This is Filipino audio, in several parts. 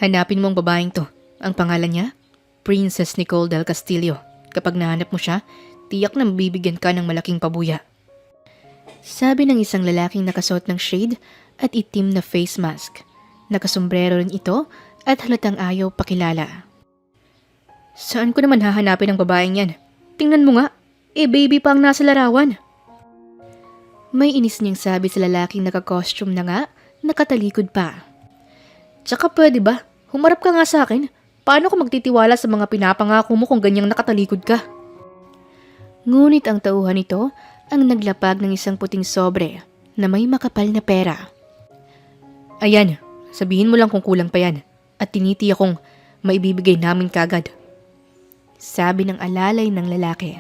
Hanapin mo ang babaeng to. Ang pangalan niya? Princess Nicole del Castillo. Kapag nahanap mo siya, tiyak na mabibigyan ka ng malaking pabuya. Sabi ng isang lalaking nakasuot ng shade at itim na face mask. Nakasombrero rin ito at halatang ayaw pakilala. Saan ko naman hahanapin ang babaeng yan? Tingnan mo nga, baby pa ang nasa larawan. May inis niyang sabi sa lalaking naka-costume na nga, nakatalikod pa. Tsaka pwede ba? Humarap ka nga sa akin. Paano ko magtitiwala sa mga pinapangako mo kung ganyang nakatalikod ka? Ngunit ang tauhan nito ang naglapag ng isang puting sobre na may makapal na pera. Ayan, sabihin mo lang kung kulang pa yan at tinitiyak kong maibibigay namin kagad. Sabi ng alalay ng lalaki.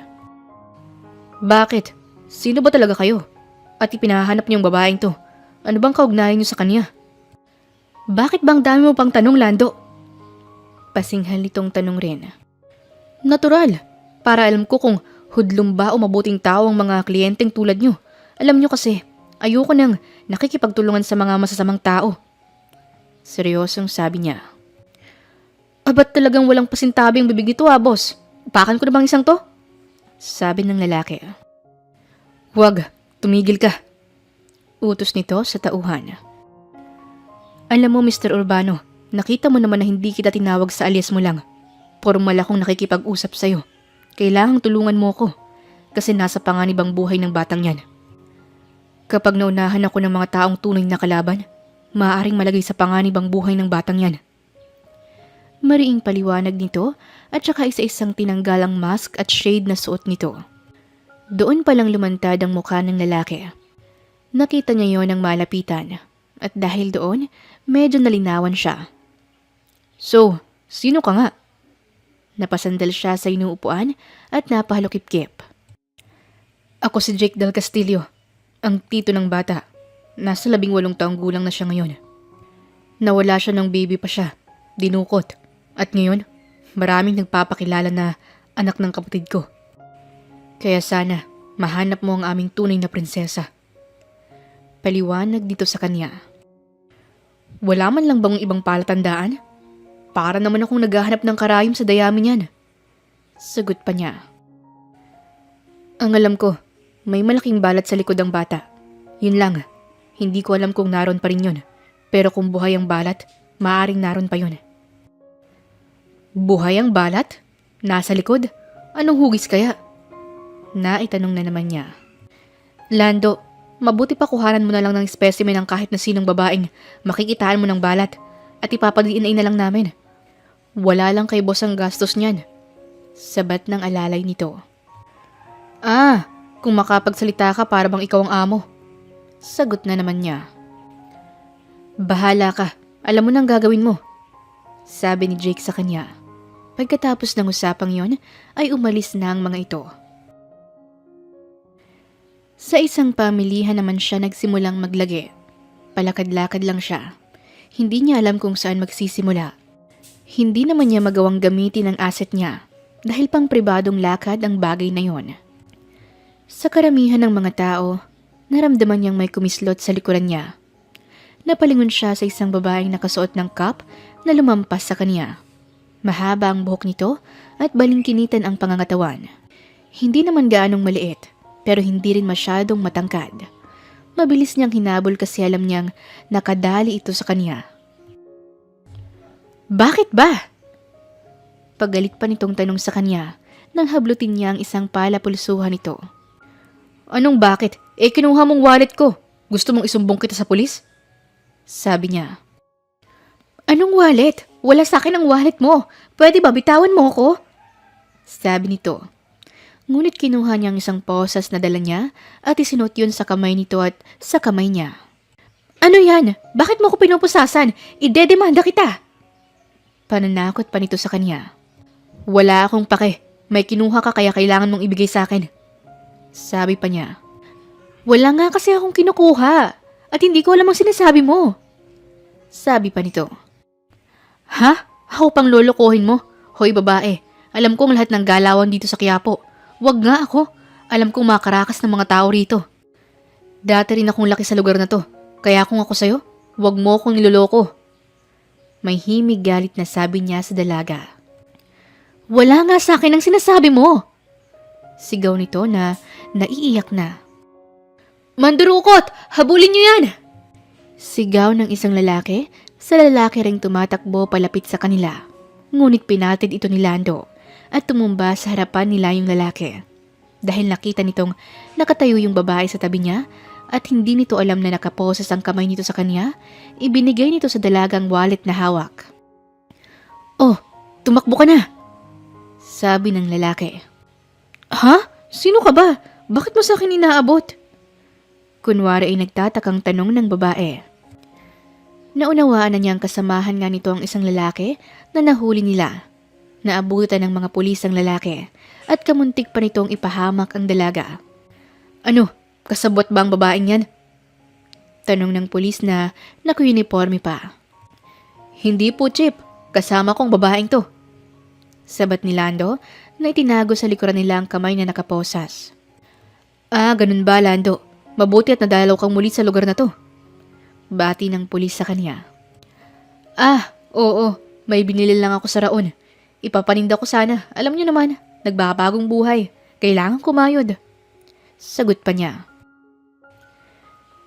Bakit? Sino ba talaga kayo? At ipinahanap niyong babaeng to. Ano bang kaugnayan niyo sa kanya? Bakit bang dami mo pang tanong, Lando? Pasinghal nitong tanong rin. Natural. Para alam ko kung hudlum ba o mabuting tao ang mga kliyenteng tulad niyo. Alam niyo kasi, ayoko nang nakikipagtulungan sa mga masasamang tao. Seryosong sabi niya. Ba't talagang walang pasintabing bibig ito boss? Upakan ko na bang isang to? Sabi ng lalaki. Huwag, tumigil ka. Utos nito sa tauhan. Alam mo Mr. Urbano, nakita mo naman na hindi kita tinawag sa alias mo lang. Formal akong nakikipag-usap sa'yo. Kailangang tulungan mo ko kasi nasa panganib ang buhay ng batang yan. Kapag naunahan ako ng mga taong tunay na kalaban, maaaring malagay sa panganib ang buhay ng batang yan. Mariing paliwanag nito at saka isa-isang tinanggal ang mask at shade na suot nito. Doon palang lumantad ang mukha ng lalaki. Nakita niya yon ng malapitan at dahil doon, medyo nalinawan siya. So, sino ka nga? Napasandal siya sa inuupuan at napahalukip-kip. Ako si Jake del Castillo, ang tito ng bata. Nasa 18 taong gulang na siya ngayon. Nawala siya ng baby pa siya, dinukot. At ngayon, maraming nagpapakilala na anak ng kapatid ko. Kaya sana, mahanap mo ang aming tunay na prinsesa. Paliwanag dito sa kanya. Wala man lang bang ibang palatandaan? Para naman akong naghahanap ng karayom sa dayami niyan. Sagot pa niya. Ang alam ko, may malaking balat sa likod ng bata. Yun lang, hindi ko alam kung naroon pa rin yun. Pero kung buhay ang balat, maaaring naroon pa yun. Buhay ang balat? Nasa likod? Anong hugis kaya? Naitanong na naman niya. Lando, mabuti pa kuhanan mo na lang ng specimen ng kahit na sinong babaeng makikitaan mo ng balat at ipapag-DNA na lang namin. Wala lang kay boss ang gastos niyan. Sabat ng alalay nito. Kung makapagsalita ka para bang ikaw ang amo. Sagot na naman niya. Bahala ka, alam mo nang gagawin mo. Sabi ni Jake sa kanya. Pagkatapos ng usapang yon, ay umalis na ang mga ito. Sa isang pamilihan naman siya nagsimulang maglagi. Palakad-lakad lang siya. Hindi niya alam kung saan magsisimula. Hindi naman niya magawang gamitin ang asset niya dahil pang pribadong lakad ang bagay na yon. Sa karamihan ng mga tao, naramdaman niyang may kumislot sa likuran niya. Napalingon siya sa isang babaeng nakasuot ng cap na lumampas sa kanya. Mahaba ang buhok nito at balingkinitan ang pangangatawan. Hindi naman gaanong maliit, pero hindi rin masyadong matangkad. Mabilis niyang hinabol kasi alam niyang nakadali ito sa kanya. Bakit ba? Pagalit pa nitong tanong sa kanya nang hablutin niya ang isang palapulsuhan nito. Anong bakit? Kinuha mong wallet ko. Gusto mong isumbong kita sa pulis? Sabi niya. Anong wallet? Wala sa akin ang wallet mo. Pwede ba bitawan mo ako? Sabi nito. Ngunit kinuha niya ang isang posas na dala niya at isinuot yun sa kamay nito at sa kamay niya. Ano yan? Bakit mo ko pinupusasan? Idedemanda kita. Pananakot pa nito sa kanya. Wala akong pake. May kinuha ka kaya kailangan mong ibigay sa akin. Sabi pa niya. Wala nga kasi akong kinukuha at hindi ko alam ang sinasabi mo. Sabi pa nito. Ha? Ako pang lolokohin mo? Hoy babae, alam kong lahat ng galawan dito sa Quiapo. Wag nga ako. Alam kong makarakas ng mga tao rito. Dati rin akong laki sa lugar na to. Kaya kung ako sa'yo, wag mo akong niloloko. May himig galit na sabi niya sa dalaga. Wala nga sa akin ang sinasabi mo! Sigaw nito na naiiyak na. Mandurukot! Habulin niyo yan! Sigaw ng isang lalaki sa lalaki ring tumatakbo palapit sa kanila. Ngunit pinatid ito ni Lando at tumumba sa harapan nila yung lalaki. Dahil nakita nitong nakatayo yung babae sa tabi niya at hindi nito alam na nakaposes ang kamay nito sa kanya, ibinigay nito sa dalagang wallet na hawak. Oh, tumakbo ka na! Sabi ng lalaki. Ha? Sino ka ba? Bakit mo sa akin inaabot? Kunwari ay nagtatakang tanong ng babae. Naunawaan na niyang kasamahan nga nito ang isang lalaki na nahuli nila. Naabutan ng mga pulis ang lalaki at kamuntik pa nitong ipahamak ang dalaga. Ano? Kasabot ba ang babaeng yan? Tanong ng pulis na naka-uniforme pa. Hindi po, Chip. Kasama kong babaeng to. Sabat ni Lando na itinago sa likuran nila ang kamay na nakaposas. Ah, ganun ba, Lando? Mabuti at nadalaw kang muli sa lugar na to. Bati ng pulis sa kanya. Ah, oo. May binili lang ako sa raon. Ipapaninda ko sana. Alam niyo naman, nagbabagong buhay. Kailangan kumayod. Sagot pa niya.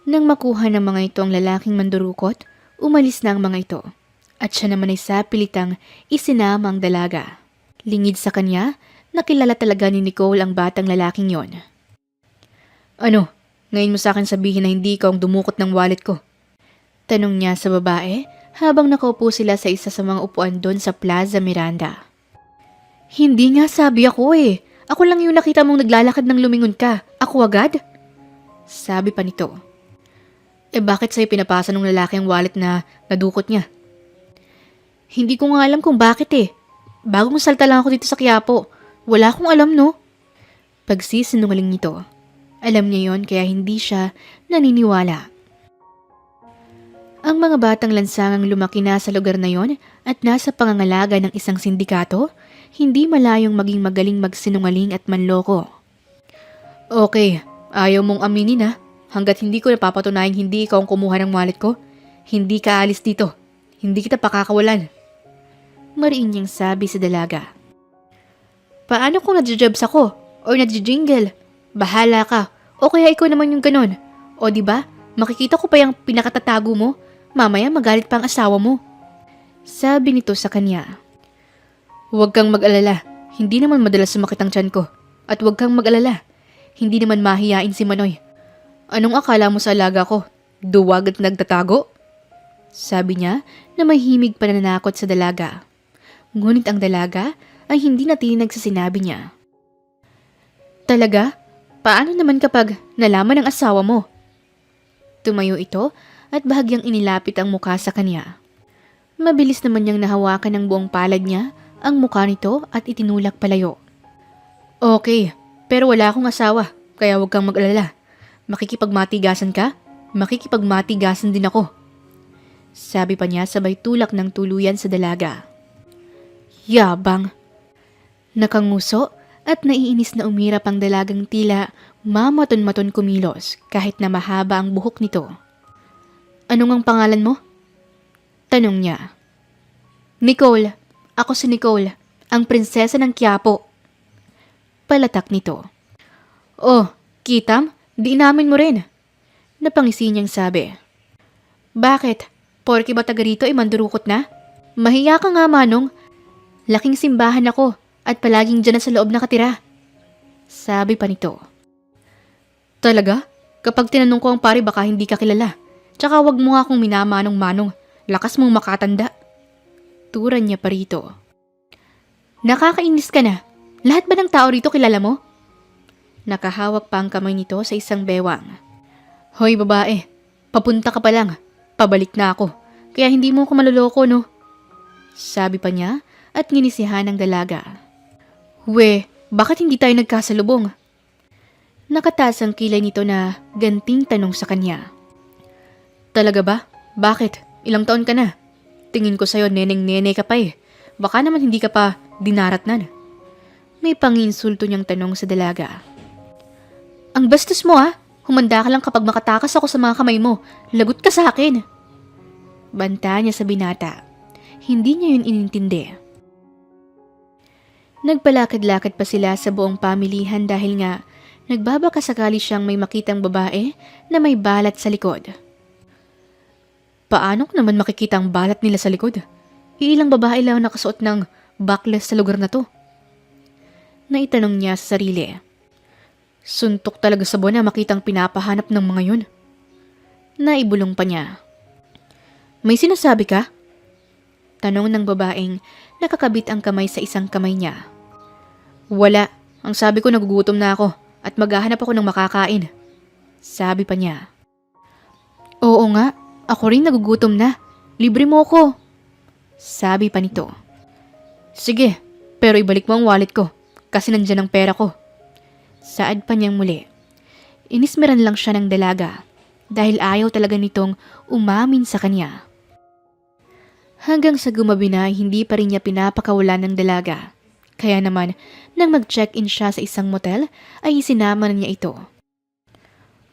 Nang makuha ng mga ito ang lalaking mandurukot, umalis na ang mga ito. At siya naman ay sapilitang isinama ang dalaga. Lingid sa kanya, nakilala talaga ni Nicole ang batang lalaking yon. Ano, ngayon mo sa akin sabihin na hindi ikaw ang dumukot ng wallet ko? Tanong niya sa babae habang nakaupo sila sa isa sa mga upuan doon sa Plaza Miranda. Hindi nga sabi ako eh. Ako lang yung nakita mong naglalakad ng lumingon ka. Ako agad? Sabi pa nito. Eh bakit sa'yo pinapasa ng lalaki ang wallet na nadukot niya? Hindi ko nga alam kung bakit eh. Bagong salta lang ako dito sa Quiapo. Wala akong alam no? Pagsisinungaling nito. Alam niya yon kaya hindi siya naniniwala. Ang mga batang lansangang lumaki na sa lugar na yon at nasa pangangalaga ng isang sindikato, hindi malayong maging magaling magsinungaling at manloko. Okay, ayaw mong aminin ha? Hanggat hindi ko napapatunayang hindi ikaw ang kumuha ng wallet ko, hindi ka alis dito. Hindi kita pakakawalan. Mariin niyang sabi sa dalaga. Paano kung nadjajabs ako? O nadjijingle? Bahala ka. O kaya ikaw naman yung ganon. O diba, makikita ko pa yung pinakatatago mo. Mamaya magalit pa ang asawa mo. Sabi nito sa kanya. Huwag kang mag-alala. Hindi naman madalas sumakit ang tiyan ko. At huwag kang mag-alala. Hindi naman mahiyain si Manoy. Anong akala mo sa alaga ko? Duwag at nagtatago? Sabi niya na may himig pananakot sa dalaga. Ngunit ang dalaga ay hindi natinag sa sinabi niya. Talaga? Paano naman kapag nalaman ng asawa mo? Tumayo ito at bahagyang inilapit ang mukha sa kanya. Mabilis naman niyang nahawakan ng buong palad niya ang mukha nito at itinulak palayo. Okay, pero wala akong asawa, kaya huwag kang mag-alala. Makikipagmatigasan ka? Makikipagmatigasan din ako. Sabi pa niya sabay tulak ng tuluyan sa dalaga. Yabang. Nakanguso at naiinis na umirap ang dalagang tila mamaton-maton kumilos kahit na mahaba ang buhok nito. Anong ang pangalan mo? Tanong niya. Nicole. Ako si Nicole, ang prinsesa ng Quiapo. Palatak nito. Oh, Kitam, di namin mo rin. Napangisi niyang sabi. Bakit? Porke ba taga rito ay mandurukot na? Mahiya ka nga manong. Laking simbahan ako at palaging dyan na sa loob nakatira. Sabi pa nito. Talaga? Kapag tinanong ko ang pare baka hindi ka kilala. Tsaka wag mo nga akong minamanong-manong. Lakas mong makatanda. Turan niya pa rito. Nakakainis ka na. Lahat ba ng tao rito kilala mo? Nakahawak pa ang kamay nito sa isang bewang. Hoy babae, papunta ka pa lang. Pabalik na ako. Kaya hindi mo ako maluloko no? Sabi pa niya at nginisihan ng dalaga. We, bakit hindi tayo nagkasalubong? Nakataas ang kilay nito na ganting tanong sa kanya. Talaga ba? Bakit? Ilang taon ka na? Tingin ko sa'yo neneng-nene ka pa eh. Baka naman hindi ka pa dinaratnan. May panginsulto niyang tanong sa dalaga. Ang bastos mo ah. Humanda ka lang kapag makatakas ako sa mga kamay mo. Lagot ka sa akin. Banta niya sa binata. Hindi niya yun inintindi. Nagpalakad-lakad pa sila sa buong pamilihan dahil nga nagbabaka sakali siyang may makitang babae na may balat sa likod. Paano ko naman makikita ang balat nila sa likod? Iilang babae lang nakasuot ng backless sa lugar na to. Naitanong niya sa sarili. Suntok talaga sa buwan na makitang pinapahanap ng mga yun. Naibulong pa niya. May sinasabi ka? Tanong ng babaeng nakakabit ang kamay sa isang kamay niya. Wala. Ang sabi ko nagugutom na ako at maghahanap ako ng makakain. Sabi pa niya. Oo nga, ako rin nagugutom na. Libre mo ako. Sabi pa nito. Sige, pero ibalik mo ang wallet ko kasi nandyan ang pera ko. Saad pa niyang muli. Inismeran lang siya ng dalaga dahil ayaw talaga nitong umamin sa kanya. Hanggang sa gumabi na hindi pa rin niya pinapakawalan ng dalaga. Kaya naman, nang mag-check-in siya sa isang motel, ay isinama na niya ito.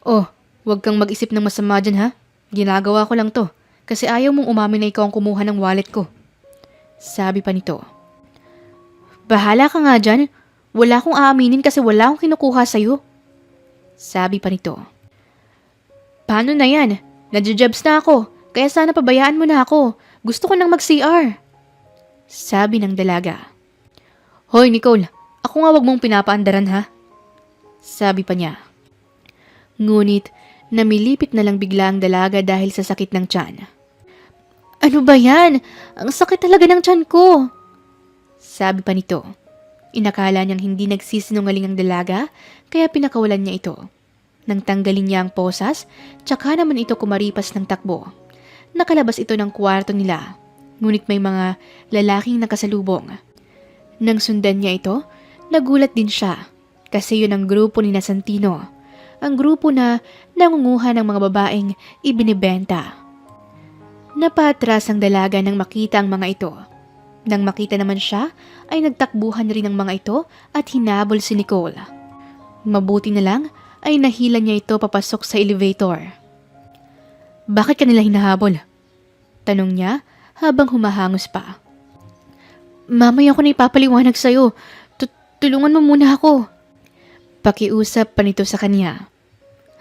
Oh, huwag kang mag-isip ng masama dyan ha. Ginagawa ko lang to kasi ayaw mong umamin na ikaw ang kumuha ng wallet ko. Sabi pa nito. Bahala ka nga dyan. Wala akong aaminin kasi wala akong kinukuha sa'yo. Sabi pa nito. Paano na yan? Nadjajabs na ako, kaya sana pabayaan mo na ako. Gusto ko nang mag-CR. Sabi ng dalaga. Hoy Nicole, ako nga wag mong pinapaandaran ha. Sabi pa niya. Ngunit, namilipit na lang bigla ang dalaga dahil sa sakit ng tiyan. Ano ba yan? Ang sakit talaga ng tiyan ko. Sabi pa nito. Inakala niyang hindi nagsisinungaling ang dalaga, kaya pinakawalan niya ito. Nang tanggalin niya ang posas, tsaka naman ito kumaripas ng takbo. Nakalabas ito ng kwarto nila, ngunit may mga lalaking nakasalubong. Nang sundan niya ito, nagulat din siya, kasi yun ang grupo ni Santino, ang grupo na nangunguha ng mga babaeng ibinibenta. Napatras ang dalaga nang makita ang mga ito. Nang makita naman siya, ay nagtakbuhan rin ang mga ito at hinabol si Nicole. Mabuti na lang ay nahila niya ito papasok sa elevator. Bakit kanila hinahabol? Tanong niya habang humahangos pa. Mamaya ko na ipapaliwanag sa'yo. Tulungan mo muna ako. Pakiusap pa nito sa kanya.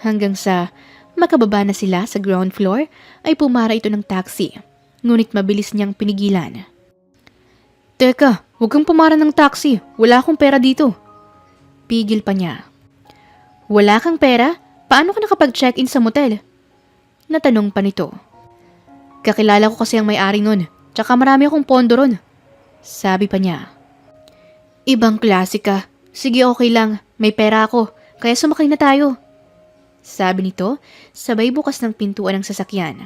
Hanggang sa makababa na sila sa ground floor ay pumara ito ng taxi. Ngunit mabilis niyang pinigilan. Teka, huwag kang pumara ng taxi. Wala akong pera dito. Pigil pa niya. Wala kang pera? Paano ka nakapag-check-in sa motel? Natanong pa nito. Kakilala ko kasi ang may-ari nun. Tsaka marami akong pondo ron. Sabi pa niya. Ibang klase ka. Sige okay lang. May pera ako. Kaya sumakay na tayo. Sabi nito, sabay bukas ng pintuan ng sasakyan.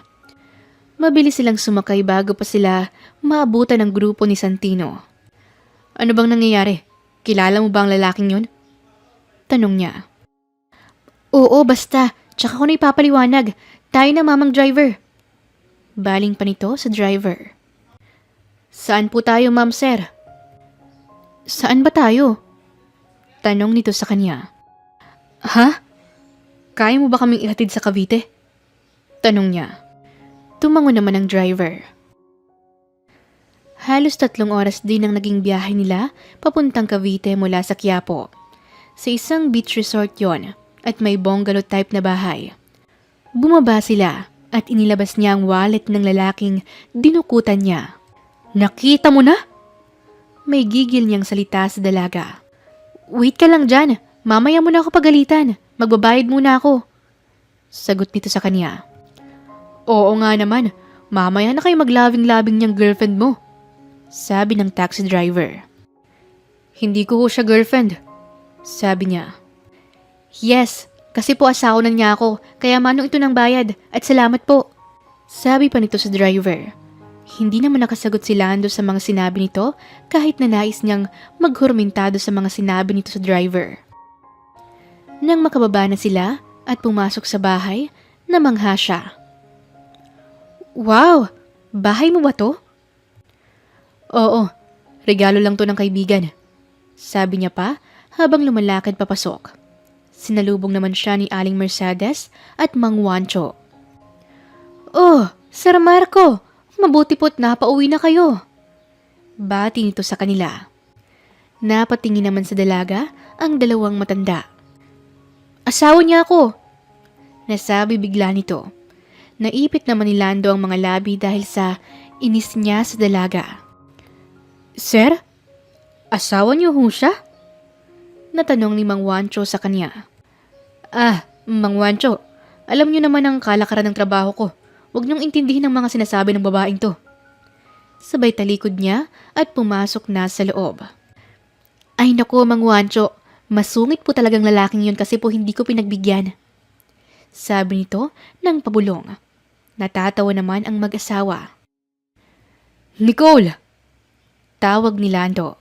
Mabilis silang sumakay bago pa sila maabutan ng grupo ni Santino. Ano bang nangyayari? Kilala mo ba ang lalaking yun? Tanong niya. Oo, basta. Tsaka ko na ipapaliwanag. Tayo na mamang driver. Baling pa nito sa driver. Saan po tayo, ma'am sir? Saan ba tayo? Tanong nito sa kanya. Ha? Kaya mo ba kaming ihatid sa Cavite? Tanong niya. Tumango naman ang driver. Halos 3 oras din ang naging biyahe nila papuntang Cavite mula sa Quiapo. Sa isang beach resort yon at may bungalow type na bahay. Bumaba sila at inilabas niya ang wallet ng lalaking dinukutan niya. Nakita mo na? May gigil niyang salita sa dalaga. Wait ka lang dyan. Mamaya mo na ako pagalitan. Magbabayad muna ako. Sagot nito sa kanya. Oo nga naman. Mamaya na kayo maglabing-labing niyang girlfriend mo. Sabi ng taxi driver. Hindi ko siya girlfriend. Sabi niya. Yes, kasi po asawa na niya ako. Kaya manong ito ng bayad. At salamat po. Sabi pa nito sa driver. Hindi naman nakasagot si Lando sa mga sinabi nito kahit na nais niyang maghurmentado sa mga sinabi nito sa driver. Nang makababa na sila at pumasok sa bahay, namangha siya. Wow! Bahay mo ba to? Oo, regalo lang to ng kaibigan. Sabi niya pa habang lumalakad papasok. Sinalubong naman siya ni Aling Mercedes at Mang Juancho. Oh, Sir Marco! Mabuti po't napauwi na kayo. Bati nito sa kanila. Napatingin naman sa dalaga ang dalawang matanda. Asawa niya ako, nasabi bigla nito. Naipit naman ni Lando ang mga labi dahil sa inis niya sa dalaga. Sir, asawa niyo ho siya? Natanong ni Mang Wancho sa kanya. Mang Wancho, alam niyo naman ang kalakaran ng trabaho ko. Huwag niyong intindihin ang mga sinasabi ng babaeng to. Sabay talikod niya at pumasok na sa loob. Ay naku, Mang Wancho, masungit po talagang lalaking yun kasi po hindi ko pinagbigyan. Sabi nito ng pabulong. Natatawa naman ang mag-asawa. Nicole! Tawag ni Lando.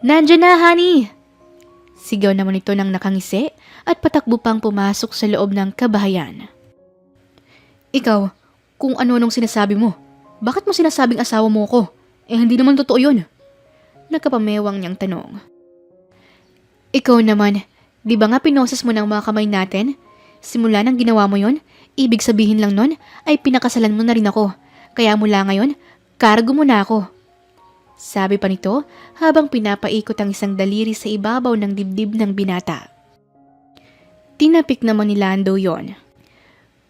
Nandiyan na, honey! Sigaw naman ito ng nakangisi at patakbo pang pumasok sa loob ng kabahayan. Ikaw, kung ano-anong sinasabi mo, bakit mo sinasabing asawa mo ko? Hindi naman totoo yun. Nakapamewang niyang tanong. Ikaw naman, di ba nga pinosas mo ng mga kamay natin? Simula nang ginawa mo yon, ibig sabihin lang nun ay pinakasalan mo na rin ako. Kaya mula ngayon, kargo mo na ako. Sabi pa nito habang pinapaikot ang isang daliri sa ibabaw ng dibdib ng binata. Tinapik naman ni Lando yon.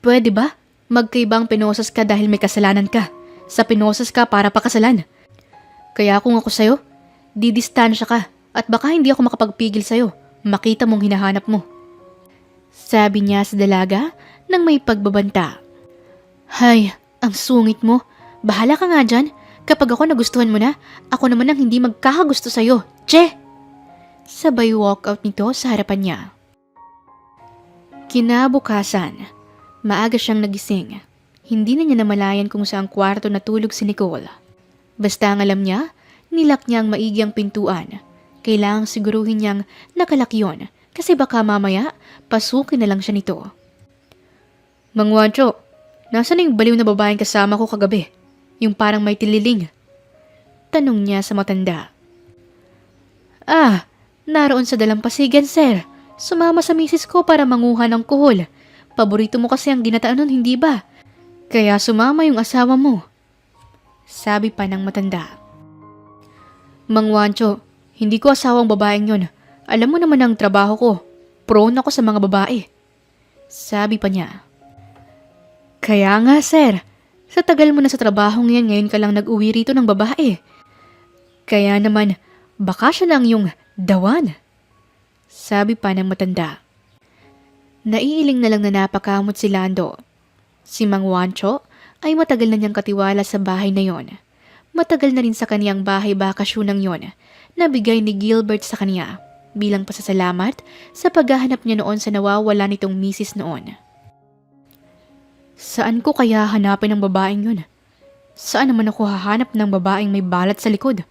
Pwede ba? Magkaibang pinosas ka dahil may kasalanan ka. Sa pinosas ka para pakasalan. Kaya kung ako sa'yo, didistansya ka at baka hindi ako makapagpigil sa'yo. Makita mong hinahanap mo. Sabi niya sa dalaga nang may pagbabanta. Hay, ang sungit mo. Bahala ka nga dyan. Kapag ako nagustuhan mo na, ako naman ang hindi magkakagusto sa'yo. Che! Sabay walkout nito sa harapan niya. Kinabukasan, maaga siyang nagising. Hindi na niya namalayan kung saang kwarto natulog si Nicole. Basta ang alam niya, nilak niya ang maigi ang pintuan. Kailangang siguruhin niyang nakalak yun kasi baka mamaya pasukin na lang siya nito. Mang Wancho, nasaan yung baliw na babaeng kasama ko kagabi? Yung parang may tililing. Tanong niya sa matanda. Naroon sa dalampasigan, sir. Sumama sa misis ko para manguha ng kuhol. Paborito mo kasi ang ginataan nun, hindi ba? Kaya sumama yung asawa mo. Sabi pa ng matanda. Mang Wancho, hindi ko asawang babaeng yun. Alam mo naman ang trabaho ko. Prone ako sa mga babae. Sabi pa niya. Kaya nga, sir. Sa tagal mo na sa trabaho ngayon ka lang nag-uwi rito ng babae. Kaya naman, baka siya na ang iyong dawan. Sabi pa ng matanda. Naiiling na lang na napakamot si Lando. Si Mang Wancho ay matagal na niyang katiwala sa bahay na yon. Matagal na rin sa kaniyang bahay bakasyunang yon na bigay ni Gilbert sa kaniya bilang pasasalamat sa paghahanap niya noon sa nawawala nitong misis noon. Saan ko kaya hanapin ang babaeng yun? Saan naman ako hahanap ng babaeng may balat sa likod?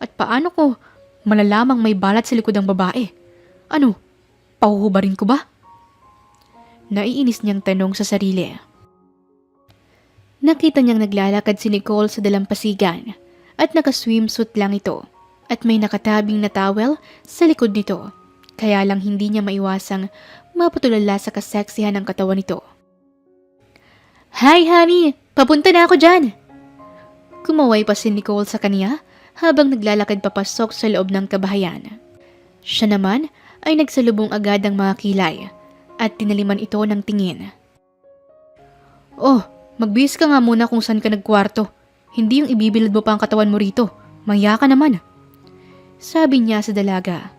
At paano ko malalamang may balat sa likod ang babae? Ano, pahuhubarin ko ba? Naiinis niyang tanong sa sarili. Nakita niyang naglalakad si Nicole sa dalampasigan at naka-swimsuit lang ito at may nakatabing na towel sa likod nito. Kaya lang hindi niya maiwasang mapatulala sa kaseksihan ng katawan nito. Hi honey, papunta na ako dyan! Kumaway pa si Nicole sa kanya habang naglalakad papasok sa loob ng kabahayan. Siya naman ay nagsalubong agad ang mga kilay at tinaliman ito ng tingin. Oh, magbihis ka nga muna kung saan ka nagkwarto. Hindi yung ibibilad mo pa ang katawan mo rito. Maya ka naman. Sabi niya sa dalaga.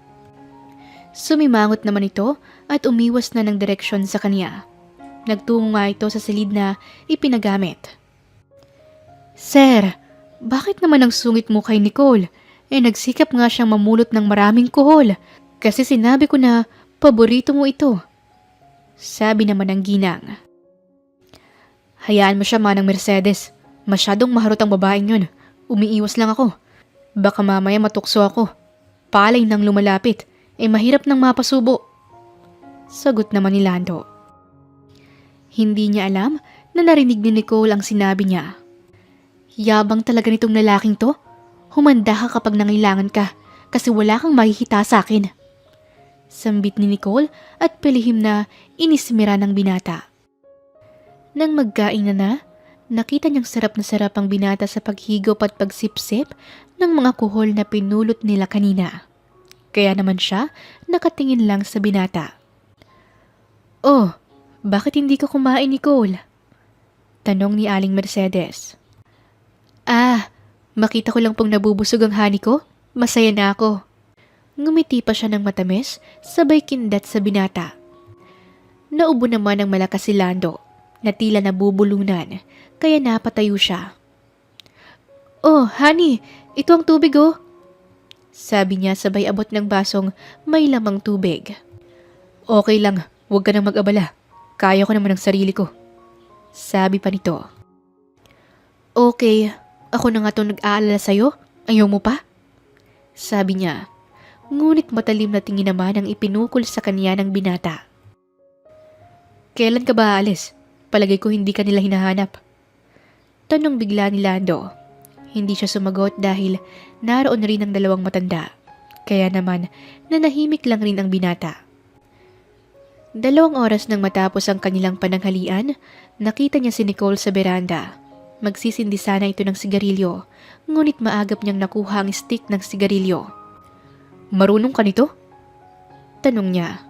Sumimangot naman ito at umiwas na ng direksyon sa kanya. Nagtungo nga ito sa silid na ipinagamit. Sir, bakit naman ang sungit mo kay Nicole? Nagsikap nga siyang mamulot ng maraming kuhol kasi sinabi ko na paborito mo ito. Sabi naman ng ginang. Hayaan mo siya manang Mercedes. Masyadong maharot ang babaeng yun. Umiiwas lang ako. Baka mamaya matukso ako. Palay nang lumalapit. Mahirap nang mapasubo. Sagot naman ni Lando. Hindi niya alam na narinig ni Nicole ang sinabi niya. Yabang talaga nitong lalaking to. Humanda ka kapag nangailangan ka kasi wala kang makikita sa akin. Sambit ni Nicole at palihim na inismira ng binata. Nang magkain na, Nakita niyang sarap na sarap ang binata sa paghigop at pagsipsip ng mga kuhol na pinulot nila kanina. Kaya naman siya nakatingin lang sa binata. "Oh, bakit hindi ka kumain, Nicole?" Tanong ni Aling Mercedes. "Ah, makita ko lang pong nabubusog ang hani ko. Masaya na ako." Ngumiti pa siya ng matamis, sabay kindat sa binata. Naubo naman ng malakas si Lando, na tila nabubulunan, kaya napatayo siya. "Oh, honey, ito ang tubig oh." Sabi niya sabay abot ng basong may lamang tubig. "Okay lang, huwag ka nang mag-abala. Kaya ko naman ang sarili ko." Sabi pa nito. "Okay, ako na nga itong nag-aalala sa'yo. Ayaw mo pa?" Sabi niya. Ngunit matalim na tingin naman ang ipinukol sa kanya ng binata. "Kailan ka ba aalis? Palagay ko hindi ka nila hinahanap." Tanong bigla ni Lando. Hindi siya sumagot dahil naroon na rin ang dalawang matanda. Kaya naman nanahimik lang rin ang binata. 2 oras nang matapos ang kanilang pananghalian, nakita niya si Nicole sa beranda. Magsisindi sana ito ng sigarilyo, ngunit maagap niyang nakuha ang stick ng sigarilyo. "Marunong ka nito?" Tanong niya.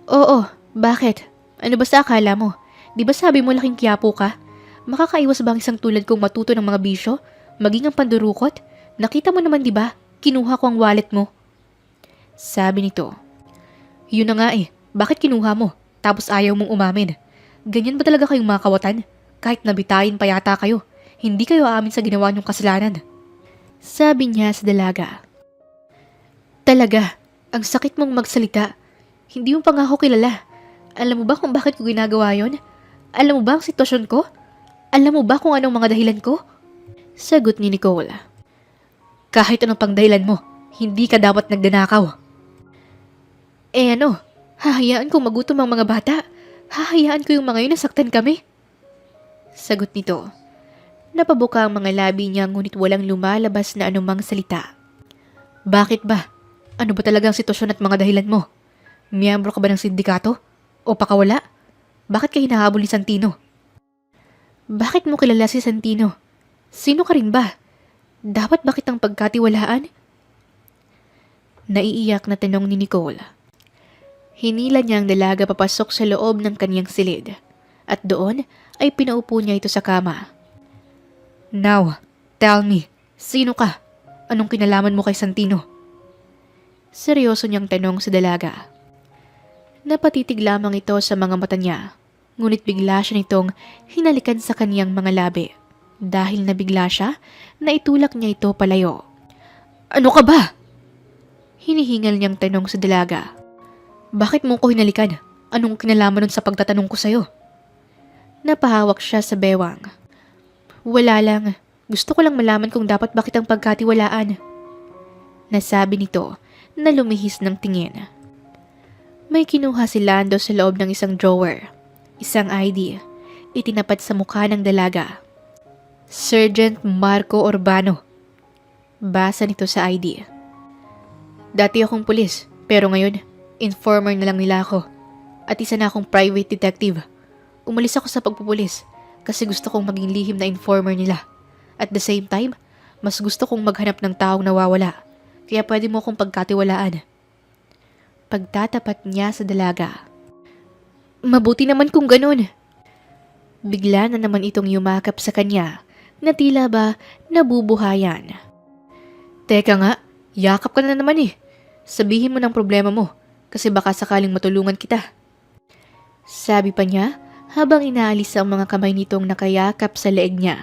"Oo, bakit? Ano ba sa akala mo? Di ba sabi mo laking kiyapo ka? Makakaiwas ba ang isang tulad kong matuto ng mga bisyo? Maging ang pandurukot? Nakita mo naman di ba? Kinuha ko ang wallet mo." Sabi nito. "Yun na nga eh. Bakit kinuha mo? Tapos ayaw mong umamin. Ganyan ba talaga kayong mga kawatan? Kahit nabitayin pa yata kayo, hindi kayo aamin sa ginawa niyong kasalanan." Sabi niya sa dalaga. "Talaga, ang sakit mong magsalita. Hindi mo pa nga ako kilala. Alam mo ba kung bakit ko ginagawa yon? Alam mo ba ang sitwasyon ko? Alam mo ba kung anong mga dahilan ko?" Sagot ni Nicole. "Kahit anong pang dahilan mo, hindi ka dapat nagdanakaw." "Eh ano, hahayaan kong magutom ang mga bata. Hahayaan ko yung mga yun na saktan kami." Sagot nito. Napabuka ang mga labi niya ngunit walang lumalabas na anumang salita. "Bakit ba? Ano ba talaga ang sitwasyon at mga dahilan mo? Miyembro ka ba ng sindikato? O pakawala? Bakit ka hinahabol ni Santino?" "Bakit mo kilala si Santino? Sino ka rin ba? Dapat ba kitang pagkatiwalaan?" Naiiyak na tanong ni Nicole. Hinila niya ang dalaga papasok sa loob ng kanyang silid. At doon ay pinaupo niya ito sa kama. "Now, tell me, sino ka? Anong kinalaman mo kay Santino?" Seryoso niyang tanong sa dalaga. Napatitig lamang ito sa mga mata niya, ngunit bigla siya nitong hinalikan sa kaniyang mga labi. Dahil nabigla siya, naitulak niya ito palayo. "Ano ka ba?" Hinihingal niyang tanong sa dalaga. "Bakit mo ko hinalikan? Anong kinalaman nun sa pagtatanong ko sa'yo?" Napahawak siya sa bewang. "Wala lang. Gusto ko lang malaman kung dapat ba kitang pagkatiwalaan." Nasabi nito na lumihis ng tingin. May kinuha si Lando sa loob ng isang drawer. Isang ID. Itinapat sa mukha ng dalaga. "Sergeant Marco Urbano." Basa nito sa ID. "Dati akong pulis, pero ngayon, informer na lang nila ako. At isa na akong private detective. Umalis ako sa pagpupulis kasi gusto kong maging lihim na informer nila. At the same time, mas gusto kong maghanap ng taong nawawala. Kaya pwede mo akong pagkatiwalaan." Pagtatapat niya sa dalaga. "Mabuti naman kung ganun." Bigla na naman itong yumakap sa kanya na tila ba nabubuhayan. "Teka nga, yakap ka na naman eh. Sabihin mo ng problema mo kasi baka sakaling matulungan kita." Sabi pa niya habang inaalis ang mga kamay nitong nakayakap sa leeg niya.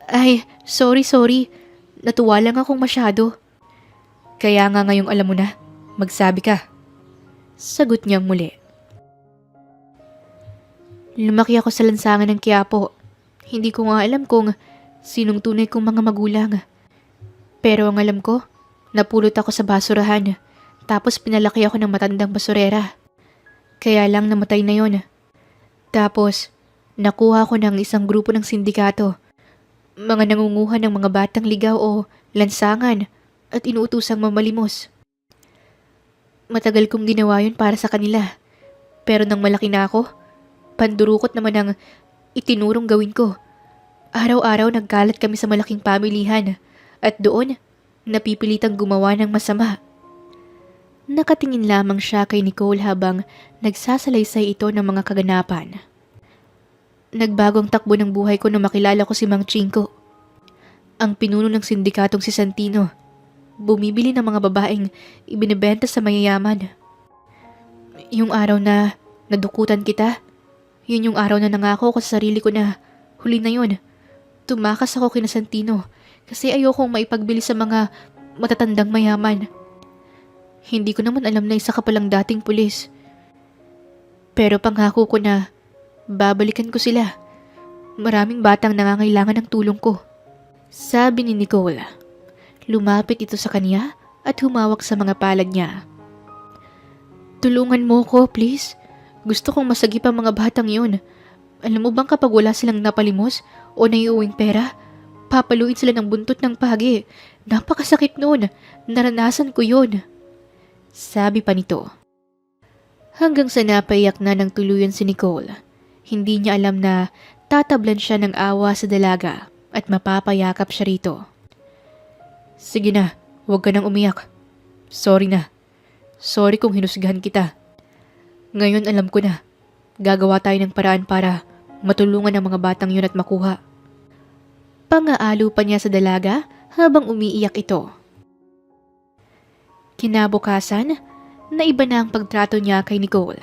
"Ay, sorry. Natuwa lang akong masyado." "Kaya nga ngayong alam mo na, magsabi ka." Sagot niyang muli. "Lumaki ako sa lansangan ng Quiapo. Hindi ko nga alam kung sinong tunay kong mga magulang. Pero ang alam ko, napulot ako sa basurahan. Tapos pinalaki ako ng matandang basurera. Kaya lang namatay na yon. Tapos, nakuha ko ng isang grupo ng sindikato. Mga nangunguha ng mga batang ligaw o lansangan at inuutusang mamalimos. Matagal kong ginawa yun para sa kanila. Pero nang malaki na ako, pandurukot naman ang itinurong gawin ko. Araw-araw nagkalat kami sa malaking pamilihan at doon napipilitang gumawa ng masama. Nakatingin lamang siya kay Nicole habang nagsasalaysay ito ng mga kaganapan. Nagbagong takbo ng buhay ko nung makilala ko si Mang Chinko, ang pinuno ng sindikatong si Santino. Bumibili ng mga babaeng ibinebenta sa mayayaman. Yung araw na nadukutan kita, yun yung araw na nangako ko sa sarili ko na huli na yun. Tumakas ako kina Santino kasi ayokong maipagbili sa mga matatandang mayaman. Hindi ko naman alam na isa ka palang dating pulis. Pero pangako ko na babalikan ko sila. Maraming batang nangangailangan ng tulong ko. Sabi ni Nicole. Lumapit ito sa kanya at humawak sa mga palad niya. Tulungan mo ko, please. Gusto kong masagip ang mga batang yun. Alam mo bang kapag wala silang napalimos o naiuwing pera, papaluin sila ng buntot ng pagi. Napakasakit noon. Naranasan ko yun. Sabi pa nito. Hanggang sa napaiyak na ng tuluyan si Nicole. Hindi niya alam na tatablan siya ng awa sa dalaga at mapapayakap siya rito. Sige na, huwag ka nang umiyak. Sorry na. Sorry kung hinusgahan kita. Ngayon alam ko na. Gagawa tayo ng paraan para matulungan ang mga batang yun at makuha. Pangaalo pa niya sa dalaga habang umiiyak ito. Kinabukasan, naiba na ang pagtrato niya kay Nicole.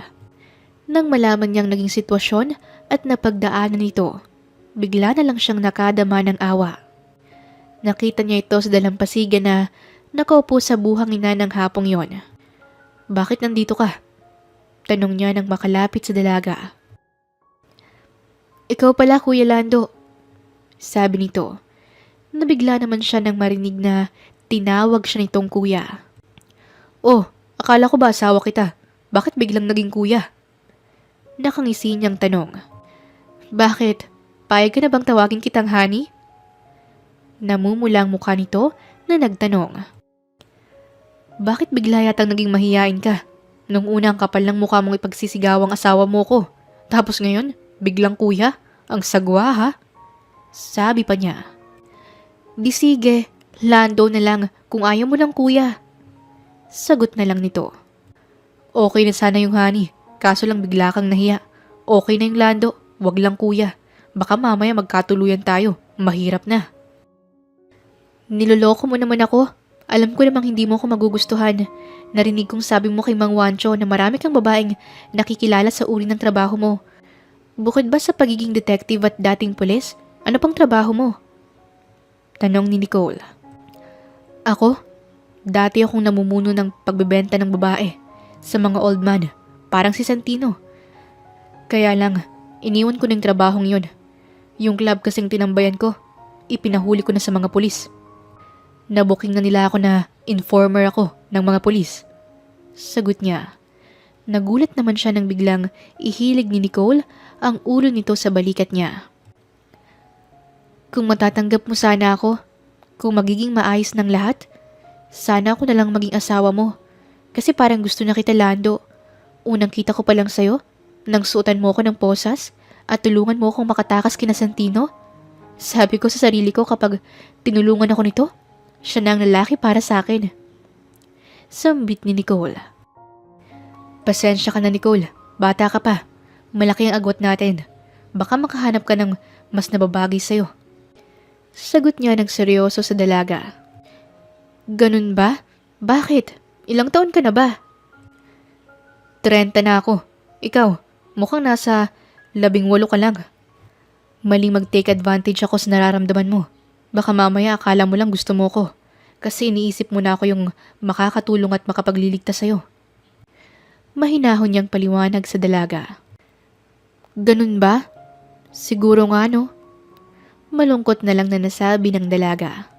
Nang malaman niyang naging sitwasyon at napagdaanan nito, bigla na lang siyang nakadama ng awa. Nakita niya ito sa dalampasigan na nakaupo sa buhangin ng hapong yon. Bakit nandito ka? Tanong niya nang makalapit sa dalaga. Ikaw pala, Kuya Lando. Sabi nito. Nabigla naman siya nang marinig na tinawag siya nitong kuya. Oh, akala ko ba asawa kita? Bakit biglang naging kuya? Nakangisi niyang tanong. Bakit? Payag ka na bang tawagin kitang honey? Namumula ang mukha nito na nagtanong. Bakit bigla yatang naging mahiyain ka? Nung una ang kapal ng mukha mong ipagsisigaw ang asawa mo ko. Tapos ngayon, biglang kuya? Ang sagwa ha? Sabi pa niya. Di sige, Lando na lang kung ayaw mo lang kuya. Sagot na lang nito. Okay na sana yung honey, kaso lang bigla kang nahiya. Okay na yung Lando, wag lang kuya. Baka mamaya magkatuluyan tayo, mahirap na. Niloloko mo naman ako. Alam ko namang hindi mo ako magugustuhan. Narinig kong sabi mo kay Mang Wancho na marami kang babaeng nakikilala sa uri ng trabaho mo. Bukod ba sa pagiging detective at dating pulis, ano pang trabaho mo? Tanong ni Nicole. Ako? Dati akong namumuno ng pagbebenta ng babae sa mga old man, parang si Santino. Kaya lang, iniwan ko ng trabahong yun. Yung club kasing tinambayan ko, ipinahuli ko na sa mga pulis. Nabuking na nila ako na informer ako ng mga pulis. Sagot niya. Nagulat naman siya nang biglang ihilig ni Nicole ang ulo nito sa balikat niya. Kung matatanggap mo sana ako, kung magiging maayos ng lahat, sana ako na lang maging asawa mo. Kasi parang gusto na kita, Lando. Unang kita ko pa lang sa'yo, nang suotan mo ako ng posas at tulungan mo akong makatakas kina Santino. Sabi ko sa sarili ko kapag tinulungan ako nito, siya na ang lalaki para sa akin. Sambit ni Nicole. Pasensya ka na, Nicole. Bata ka pa. Malaki ang agwat natin. Baka makahanap ka ng mas nababagay sa'yo. Sagot niya ng seryoso sa dalaga. Ganun ba? Bakit? Ilang taon ka na ba? 30 na ako. Ikaw, mukhang nasa 18 ka lang. Maling mag-take advantage ako sa nararamdaman mo. Baka mamaya akala mo lang gusto mo ko. Kasi iniisip mo na ako yung makakatulong at makapagliligtas sa'yo. Mahinahon niyang paliwanag sa dalaga. Ganun ba? Siguro nga no? Malungkot na lang na nasabi ng dalaga.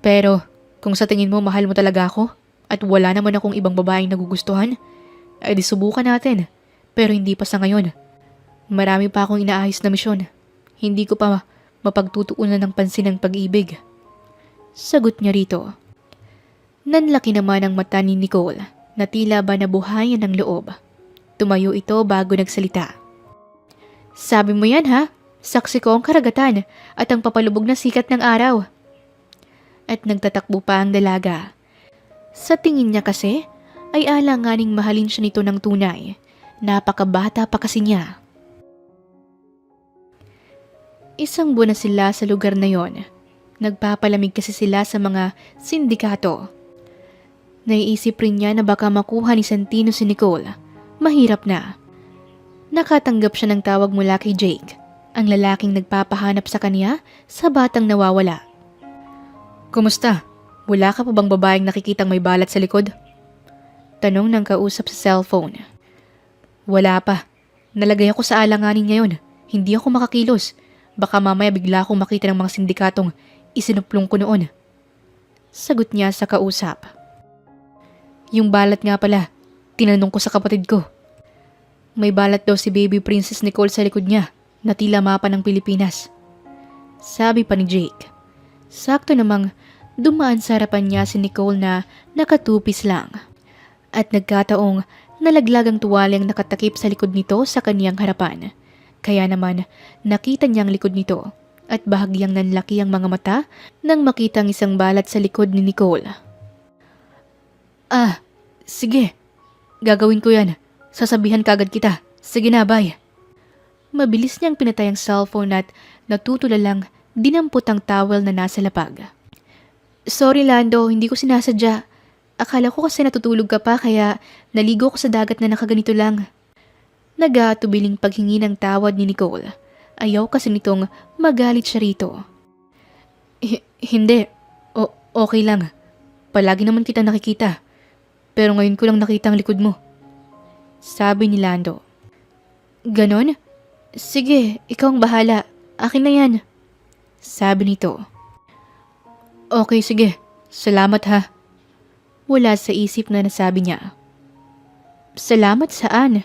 Pero, kung sa tingin mo mahal mo talaga ako at wala naman akong ibang babaeng nagugustuhan, ay di subukan natin. Pero hindi pa sa ngayon. Marami pa akong inaayos na misyon. Hindi ko pa mapagtutuunan ng pansin ng pag-ibig. Sagot niya rito. Nanlaki naman ang mata ni Nicole na tila ba nabuhayan ng loob. Tumayo ito bago nagsalita. Sabi mo yan ha? Saksi ko ang karagatan at ang papalubog na sikat ng araw. At nagtatakbo pa ang dalaga. Sa tingin niya kasi, ay alanganing mahalin siya nito ng tunay. Napakabata pa kasi niya. Isang buwan na sila sa lugar na yon. Nagpapalamig kasi sila sa mga sindikato. Naiisip rin niya na baka makuha ni Santino si Nicole. Mahirap na. Nakatanggap siya ng tawag mula kay Jake, ang lalaking nagpapahanap sa kanya sa batang nawawala. Kumusta? Wala ka pa bang babaeng nakikitang may balat sa likod? Tanong ng kausap sa cellphone. Wala pa. Nalagay ako sa alanganin ngayon. Hindi ako makakilos. Baka mamaya bigla akong makita ng mga sindikatong isinuplong ko noon. Sagot niya sa kausap. Yung balat nga pala, tinanong ko sa kapatid ko. May balat daw si Baby Princess Nicole sa likod niya na tila mapa ng Pilipinas. Sabi pa ni Jake. Sakto namang dumaan sa harapan niya si Nicole na nakatupis lang. At nagkataong nalaglag ang tuwalyang nakatakip sa likod nito sa kaniyang harapan. Kaya naman nakita niyang likod nito at bahagyang nanlaki ang mga mata nang makita ang isang balat sa likod ni Nicole. Sige. Gagawin ko yan. Sasabihan kagad kita. Sige na, bye. Mabilis niyang pinatay ang cellphone at natutulalang dinampot ang towel na nasa lapag. Sorry Lando, hindi ko sinasadya. Akala ko kasi natutulog ka pa kaya naligo ko sa dagat na nakaganito lang. Nagatubiling paghingi ng tawad ni Nicole. Ayaw kasi nitong magalit siya rito. Hindi. Okay lang. Palagi naman kita nakikita. Pero ngayon ko lang nakita ang likod mo. Sabi ni Lando. Ganon? Sige, ikaw ang bahala. Akin na yan. Sabi nito. Okay, sige. Salamat ha. Wala sa isip na nasabi niya. Salamat saan?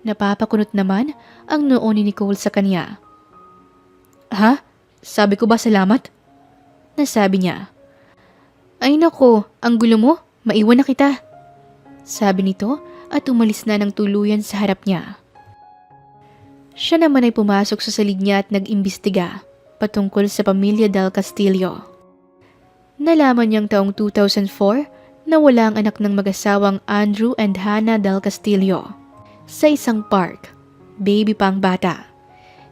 Napapakunot naman ang noo ni Nicole sa kanya. Ha? Sabi ko ba salamat? Nasabi niya. Ay nako, ang gulo mo. Maiwan na kita. Sabi nito at umalis na ng tuluyan sa harap niya. Siya naman ay pumasok sa salig niya at nag-imbestiga patungkol sa pamilya Del Castillo. Nalaman niyang taong 2004 na wala ang anak ng mag-asawang Andrew and Hannah Del Castillo. Sa isang park, baby pang bata.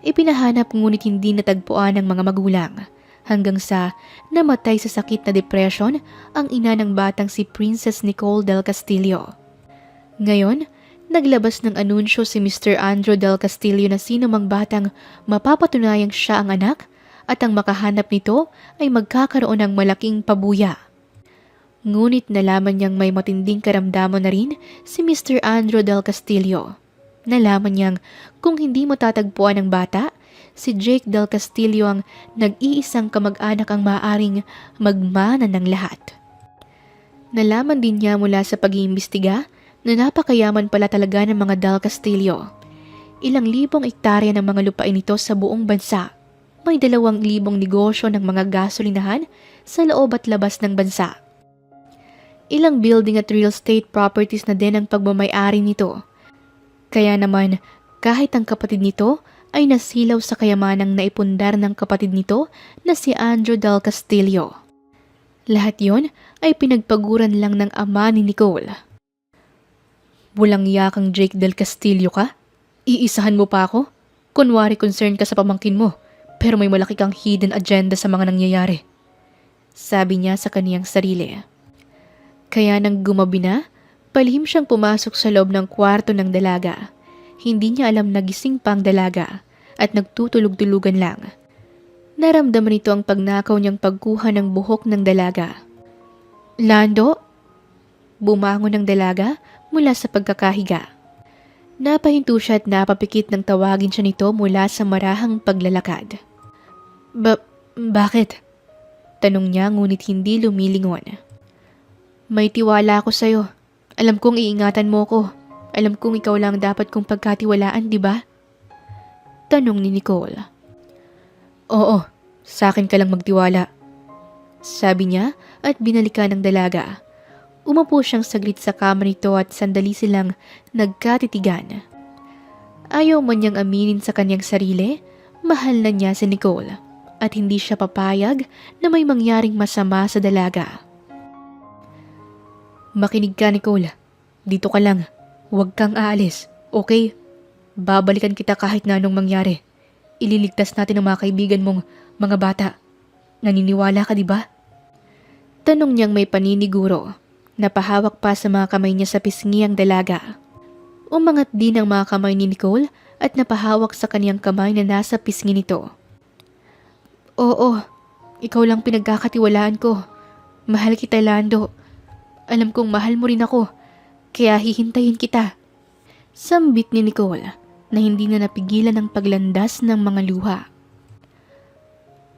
Ipinahanap ngunit hindi natagpuan ng mga magulang hanggang sa namatay sa sakit na depression ang ina ng batang si Princess Nicole Del Castillo. Ngayon, naglabas ng anunsyo si Mr. Andrew Del Castillo na sino mang batang mapapatunayang siya ang anak at ang makahanap nito ay magkakaroon ng malaking pabuya. Ngunit nalaman niyang may matinding karamdaman na rin si Mr. Andrew Del Castillo. Nalaman niyang kung hindi matatagpuan ng bata, si Jake Del Castillo ang nag-iisang kamag-anak ang maaaring magmana ng lahat. Nalaman din niya mula sa pag-iimbestiga na napakayaman pala talaga ng mga Del Castillo. Ilang libong ektarya ng mga lupain ito sa buong bansa. May 2,000 negosyo ng mga gasolinahan sa loob at labas ng bansa. Ilang building at real estate properties na din ang pagmamay-ari nito. Kaya naman, kahit ang kapatid nito ay nasilaw sa kayamanang naipundar ng kapatid nito na si Andrew Del Castillo. Lahat yon ay pinagpaguran lang ng ama ni Nicole. Bulang yakang Jake Del Castillo ka? Iisahan mo pa ako? Kunwari concern ka sa pamangkin mo, pero may malaki kang hidden agenda sa mga nangyayari. Sabi niya sa kaniyang sarili. Kaya nang gumabi na, palihim siyang pumasok sa loob ng kwarto ng dalaga. Hindi niya alam na gising pa ang dalaga at nagtutulog-tulugan lang. Naramdaman nito ang pagnakaw niyang pagkuha ng buhok ng dalaga. Lando? Bumangon ang dalaga mula sa pagkakahiga. Napahinto siya at napapikit nang tawagin siya nito mula sa marahang paglalakad. Bakit? Tanong niya ngunit hindi lumilingon. May tiwala ako sa'yo. Alam kong iingatan mo ko. Alam kong ikaw lang dapat kong pagkatiwalaan, di ba? Tanong ni Nicole. Oo, sa akin ka lang magtiwala. Sabi niya at binalikan ng dalaga. Umupo siyang saglit sa kama nito at sandali silang nagkatitigan. Ayaw man niyang aminin sa kanyang sarili, Mahal na niya si Nicole at hindi siya papayag na may mangyaring masama sa dalaga. Makinig ka, Nicole. Dito ka lang. Huwag kang aalis, okay? Babalikan kita kahit na anong mangyari. Ililigtas natin ang mga kaibigan mong mga bata. Naniniwala ka, di ba? Tanong niyang may paniniguro. Napahawak pa sa mga kamay niya sa pisngi ang dalaga. Umangat din ang mga kamay ni Nicole at napahawak sa kaniyang kamay na nasa pisngi nito. Oo, ikaw lang pinagkakatiwalaan ko. Mahal kita, Lando. Alam kong mahal mo rin ako, kaya hihintayin kita. Sambit ni Nicole na hindi na napigilan ang paglandas ng mga luha.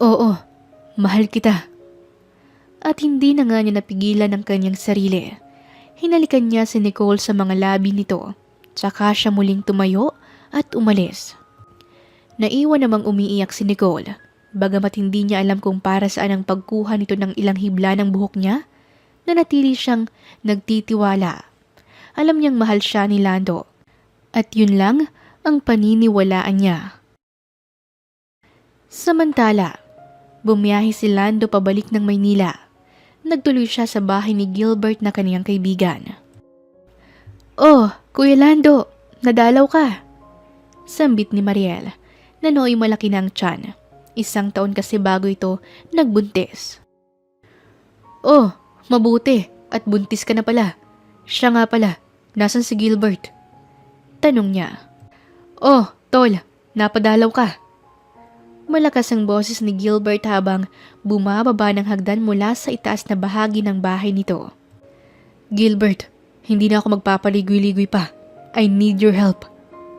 Oo, mahal kita. At hindi na nga niya napigilan ang kanyang sarili. Hinalikan niya si Nicole sa mga labi nito, tsaka siya muling tumayo at umalis. Naiwan namang umiiyak si Nicole, bagamat hindi niya alam kung para saan ang pagkuha nito ng ilang hibla ng buhok niya, nanatili siyang nagtitiwala. Alam niyang mahal siya ni Lando, at yun lang ang paniniwalaan niya. Samantala, bumiyahe si Lando pabalik ng Maynila. Nagtuloy siya sa bahay ni Gilbert na kaniyang kaibigan. Oh, Kuya Lando, nadalaw ka. Sambit ni Mariel, na nooy malaki na ang tiyan. 1 taon kasi bago ito nagbuntis. Oh, mabuti at buntis ka na pala. Siya nga pala, nasan si Gilbert? Tanong niya. Oh, tol, napadalaw ka. Malakas ang boses ni Gilbert habang bumababa ng hagdan mula sa itaas na bahagi ng bahay nito. Gilbert, hindi na ako magpapaligoy-ligoy pa. I need your help.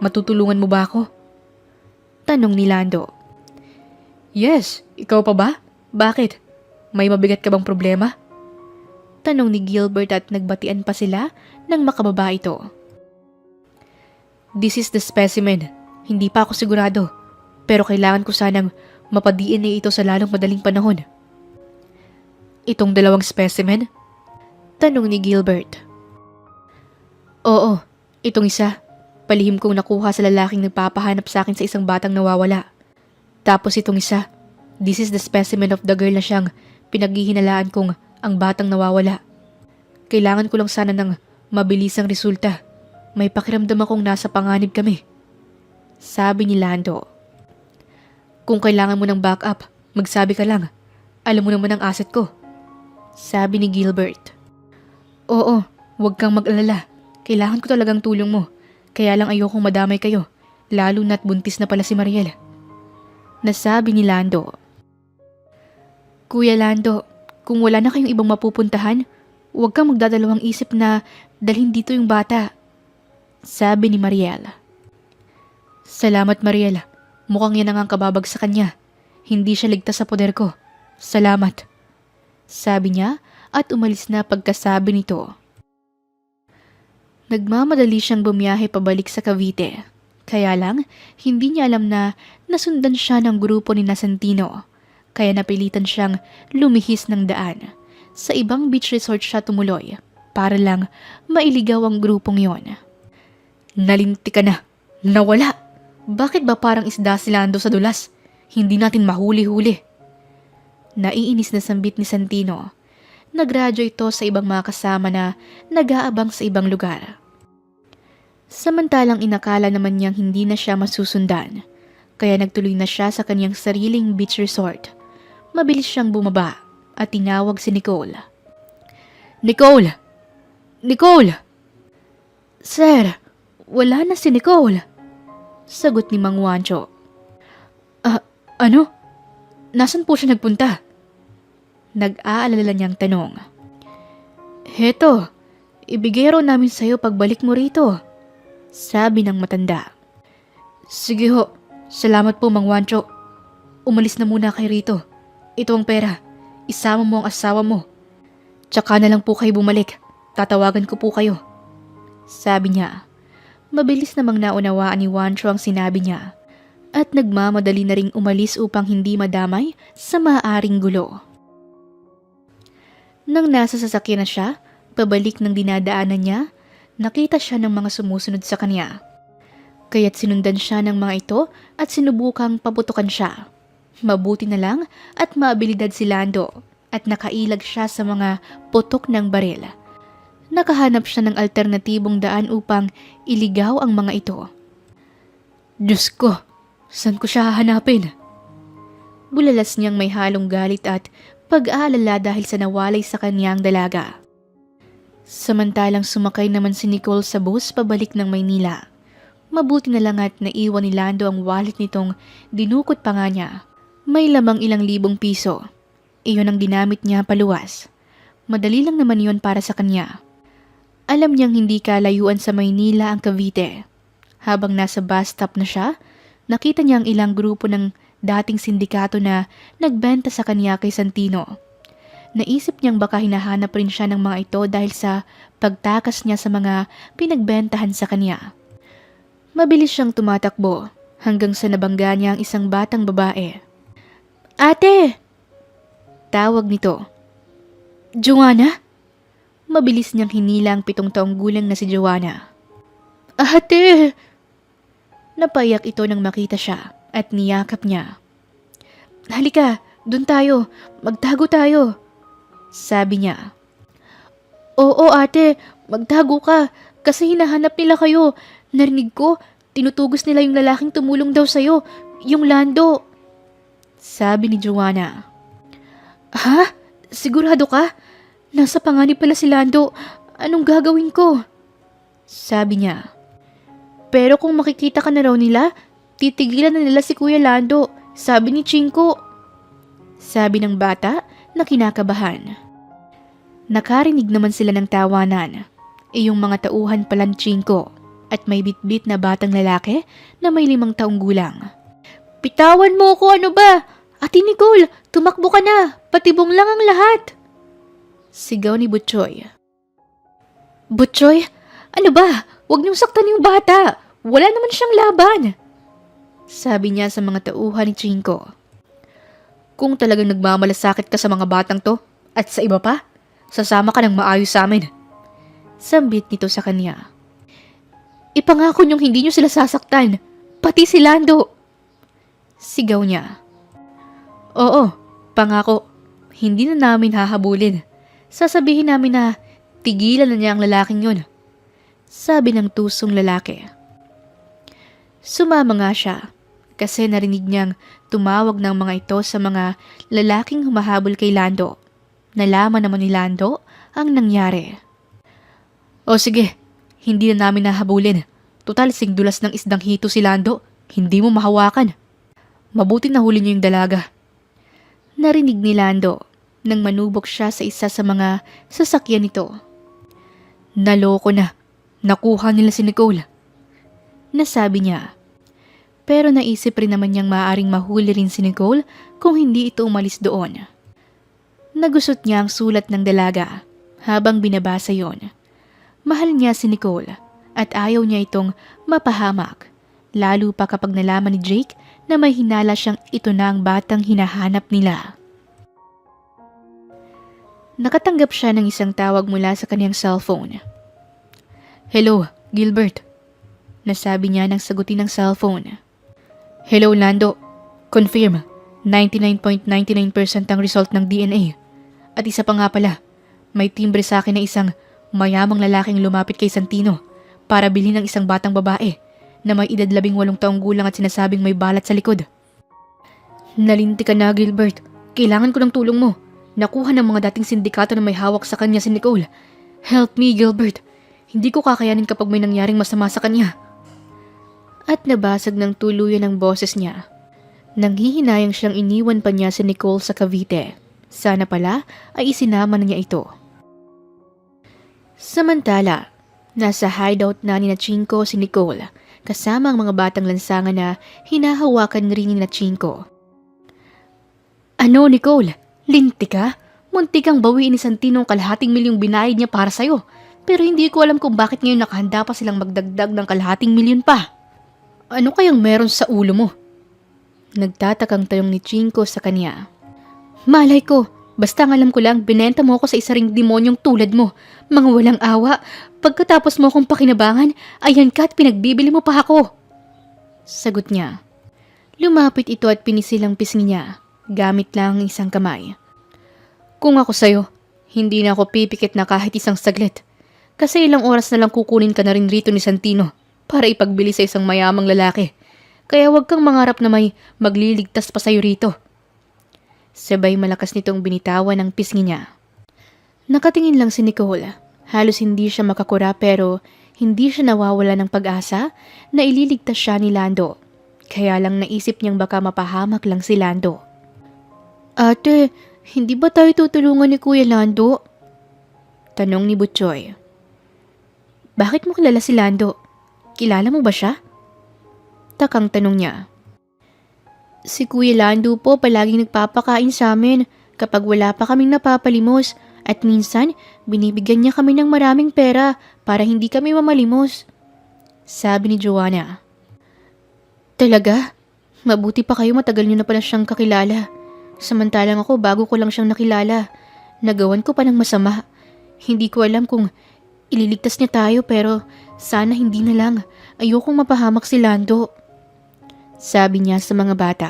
Matutulungan mo ba ako? Tanong ni Lando. Yes, ikaw pa ba? Bakit? May mabigat ka bang problema? Tanong ni Gilbert at nagbatian pa sila nang makababa ito. This is the specimen. Hindi pa ako sigurado. Pero kailangan ko sanang mapa-DNA ito sa lalong madaling panahon. Itong 2 specimen? Tanong ni Gilbert. Oo, itong isa. Palihim kong nakuha sa lalaking nagpapahanap sa akin sa isang batang nawawala. Tapos itong isa. This is the specimen of the girl na siyang pinaghihinalaan kong ang batang nawawala. Kailangan ko lang sana ng mabilisang resulta. May pakiramdam akong nasa panganib kami. Sabi ni Lando. Kung kailangan mo ng backup, magsabi ka lang. Alam mo naman ang asset ko. Sabi ni Gilbert. Oo, huwag kang mag-alala. Kailangan ko talagang tulong mo. Kaya lang ayokong madamay kayo. Lalo na't buntis na pala si Mariel. Nasabi ni Lando. Kuya Lando, kung wala na kayong ibang mapupuntahan, huwag kang magdadalawang isip na dalhin dito yung bata. Sabi ni Mariel. Salamat, Mariel. Mukhang yan ang kababagsakan niya. Hindi siya ligtas sa poder ko. Salamat. Sabi niya at umalis na pagkasabi nito. Nagmamadali siyang bumiyahe pabalik sa Cavite. Kaya lang, hindi niya alam na nasundan siya ng grupo ni Nasantino. Kaya napilitan siyang lumihis ng daan. Sa ibang beach resort siya tumuloy para lang mailigaw ang grupong yon. Nalinti ka na. Nawala. Bakit ba parang isda si Lando sa dulas? Hindi natin mahuli-huli. Naiinis na sambit ni Santino. Nagradyo ito sa ibang mga kasama na nag-aabang sa ibang lugar. Samantalang inakala naman niyang hindi na siya masusundan. Kaya nagtuloy na siya sa kanyang sariling beach resort. Mabilis siyang bumaba at tinawag si Nicole. Nicole! Nicole! Sir, wala na si Nicole. Sagot ni Mang Juancho. Ano? Nasaan po siya nagpunta? Nag-aalala niyang tanong. Heto, ibigay raw namin sa'yo pagbalik mo rito. Sabi ng matanda. Sige ho, salamat po Mang Juancho. Umalis na muna kayo rito. Ito ang pera. Isama mo ang asawa mo. Tsaka na lang po kayo bumalik. Tatawagan ko po kayo. Sabi niya. Mabilis namang naunawaan ni Juancho ang sinabi niya at nagmamadali na ring umalis upang hindi madamay sa maaaring gulo. Nang nasa sasakyan na siya, pabalik ng dinadaanan niya, nakita siya ng mga sumusunod sa kanya. Kaya't sinundan siya ng mga ito at sinubukang paputukan siya. Mabuti na lang at maabilidad si Lando at nakailag siya sa mga putok ng baril. Nakahanap siya ng alternatibong daan upang iligaw ang mga ito. Diyos ko, saan ko siya hahanapin? Bulalas niyang may halong galit at pag-aalala dahil sa nawalay sa kanyang dalaga. Samantalang sumakay naman si Nicole sa bus pabalik ng Maynila. Mabuti na lang at naiwan ni Lando ang wallet nitong dinukot pa nga niya. May lamang ilang libong piso. Iyon ang ginamit niya paluwas. Madali lang naman yon para sa kanya. Alam niyang hindi kalayuan sa Maynila ang Cavite. Habang nasa bus stop na siya, nakita niya ang ilang grupo ng dating sindikato na nagbenta sa kanya kay Santino. Naisip niyang baka hinahanap rin siya ng mga ito dahil sa pagtakas niya sa mga pinagbentahan sa kanya. Mabilis siyang tumatakbo hanggang sa nabangga niya ang isang batang babae. Ate! Tawag nito. Joanna? Mabilis niyang hinila ang 7 taong gulang na si Joanna. Ate! Napayak ito nang makita siya at niyakap niya. Halika, dun tayo. Magtago tayo. Sabi niya. Oo ate, magtago ka kasi hinahanap nila kayo. Narinig ko, tinutugos nila yung lalaking tumulong daw sa'yo, yung Lando. Sabi ni Joanna. Ha? Sigurado ka? Nasa panganib pala si Lando. Anong gagawin ko? Sabi niya. Pero kung makikita ka na raw nila, titigilan na nila si Kuya Lando. Sabi ni Chinko. Sabi ng bata na kinakabahan. Nakarinig naman sila ng tawanan. Yung mga tauhan palang Chinko. At may bitbit na batang lalaki na may 5 taong gulang. Pitawan mo ko, ano ba? Ate Nicole, tumakbo ka na. Patibong lang ang lahat. Sigaw ni Butchoy. Butchoy, ano ba? Huwag niyong saktan yung bata. Wala naman siyang laban. Sabi niya sa mga tauhan ni Chinko. Kung talagang nagmamalasakit ka sa mga batang to at sa iba pa, sasama ka ng maayos sa amin. Sambit nito sa kanya. Ipangako niyong hindi niyo sila sasaktan, pati si Lando. Sigaw niya. Oo, pangako, hindi na namin hahabulin. Sasabihin namin na tigilan na niya ang lalaking yun. Sabi ng tusong lalaki. Sumama nga siya kasi narinig niyang tumawag ng mga ito sa mga lalaking humahabol kay Lando. Nalaman naman ni Lando ang nangyari. O sige, hindi na namin nahabulin. Total singdulas ng isdang hito si Lando. Hindi mo mahawakan. Mabuti na huli niyo yung dalaga. Narinig ni Lando nang manubok siya sa isa sa mga sasakyan nito. Naloko na. Nakuha nila si Nicole. Nasabi niya. Pero naisip rin naman niyang maaaring mahuli rin si Nicole kung hindi ito umalis doon. Nagusot niya ang sulat ng dalaga habang binabasa yon. Mahal niya si Nicole at ayaw niya itong mapahamak, lalo pa kapag nalaman ni Jake na may hinala siyang ito na ang batang hinahanap nila. Nakatanggap siya ng isang tawag mula sa kanyang cellphone. Hello, Gilbert. Nasabi niya nang sagutin ng cellphone. Hello, Lando. Confirm, 99.99% ang result ng DNA. At isa pa nga pala, may timbre sa akin na isang mayamang lalaking lumapit kay Santino para bilhin ng isang batang babae na may edad 18 taong gulang at sinasabing may balat sa likod. Nalinti ka na, Gilbert. Kailangan ko ng tulong mo. Nakuha ng mga dating sindikato na may hawak sa kanya si Nicole. Help me, Gilbert. Hindi ko kakayanin kapag may nangyaring masama sa kanya. At nabasag ng tuluyan ang boses niya. Nanghihinayang siyang iniwan pa niya si Nicole sa Cavite. Sana pala ay isinama na niya ito. Samantala, nasa hideout na ni Chinko si Nicole kasama ang mga batang lansangan na hinahawakan rin ni Chinko. Ano, Nicole? Linti ka? Munti kang bawiin ni Santino ang 250,000 binayad niya para sa'yo. Pero hindi ko alam kung bakit ngayon nakahanda pa silang magdagdag ng 250,000 pa. Ano kayang meron sa ulo mo? Nagtatakang tanong ni Chinko sa kanya. Malay ko, basta ang alam ko lang, binenta mo ako sa isa ring demonyong tulad mo. Mga walang awa, pagkatapos mo akong pakinabangan, ayan ka at pinagbibili mo pa ako. Sagot niya. Lumapit ito at pinisil ang pisngi niya, gamit lang ang isang kamay. Kung ako sa'yo, hindi na ako pipikit na kahit isang saglit. Kasi ilang oras na lang kukunin ka na rin rito ni Santino para ipagbili sa isang mayamang lalaki. Kaya huwag kang mangarap na may magliligtas pa sa'yo rito. Sabay malakas nitong binitawan ang pisngi niya. Nakatingin lang si Nicole. Halos hindi siya makakura pero hindi siya nawawala ng pag-asa na ililigtas siya ni Lando. Kaya lang naisip niyang baka mapahamak lang si Lando. Ate, hindi ba tayo tutulungan ni Kuya Lando? Tanong ni Butchoy. Bakit mo kilala si Lando? Kilala mo ba siya? Takang tanong niya. Si Kuya Lando po palaging nagpapakain sa amin kapag wala pa kaming napapalimos at minsan binibigyan niya kami ng maraming pera para hindi kami mamalimos. Sabi ni Joanna. Talaga? Mabuti pa kayo matagal niyo na pala siyang kakilala. Samantalang ako bago ko lang siyang nakilala. Nagawan ko pa ng masama. Hindi ko alam kung ililigtas niya tayo pero sana hindi na lang. Ayokong mapahamak si Lando. Sabi niya sa mga bata.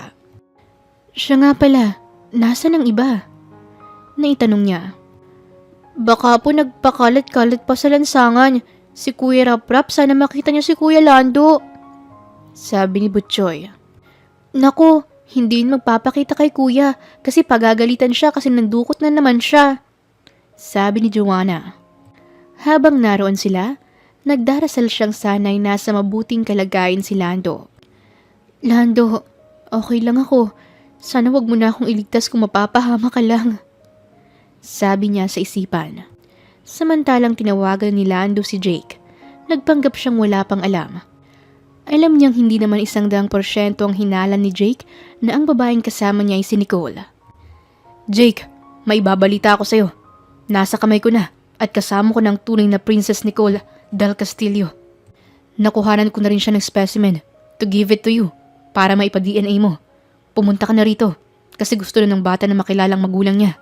Siya nga pala, nasaan ang iba? Naitanong niya. Baka po nagpakalat-kalat pa sa lansangan. Si Kuya Raprap, sana makita niya si Kuya Lando. Sabi ni Butchoy. Naku, hindi yun magpapakita kay Kuya kasi pagagalitan siya kasi nandukot na naman siya. Sabi ni Joanna. Habang naroon sila, nagdarasal siyang sanay nasa mabuting kalagayan si Lando. Lando, okay lang ako. Sana wag mo na akong iligtas kung mapapahama ka lang. Sabi niya sa isipan. Samantalang tinawagan ni Lando si Jake. Nagpanggap siyang wala pang alam. Alam niyang hindi naman 100% ang hinalan ni Jake na ang babaeng kasama niya ay si Nicole. Jake, may babalita ako sa'yo. Nasa kamay ko na at kasama ko ng tunay na Princess Nicole del Castillo. Nakuhanan ko na rin siya ng specimen to give it to you para maipa-DNA mo. Pumunta ka na rito kasi gusto na ng bata na makilalang magulang niya.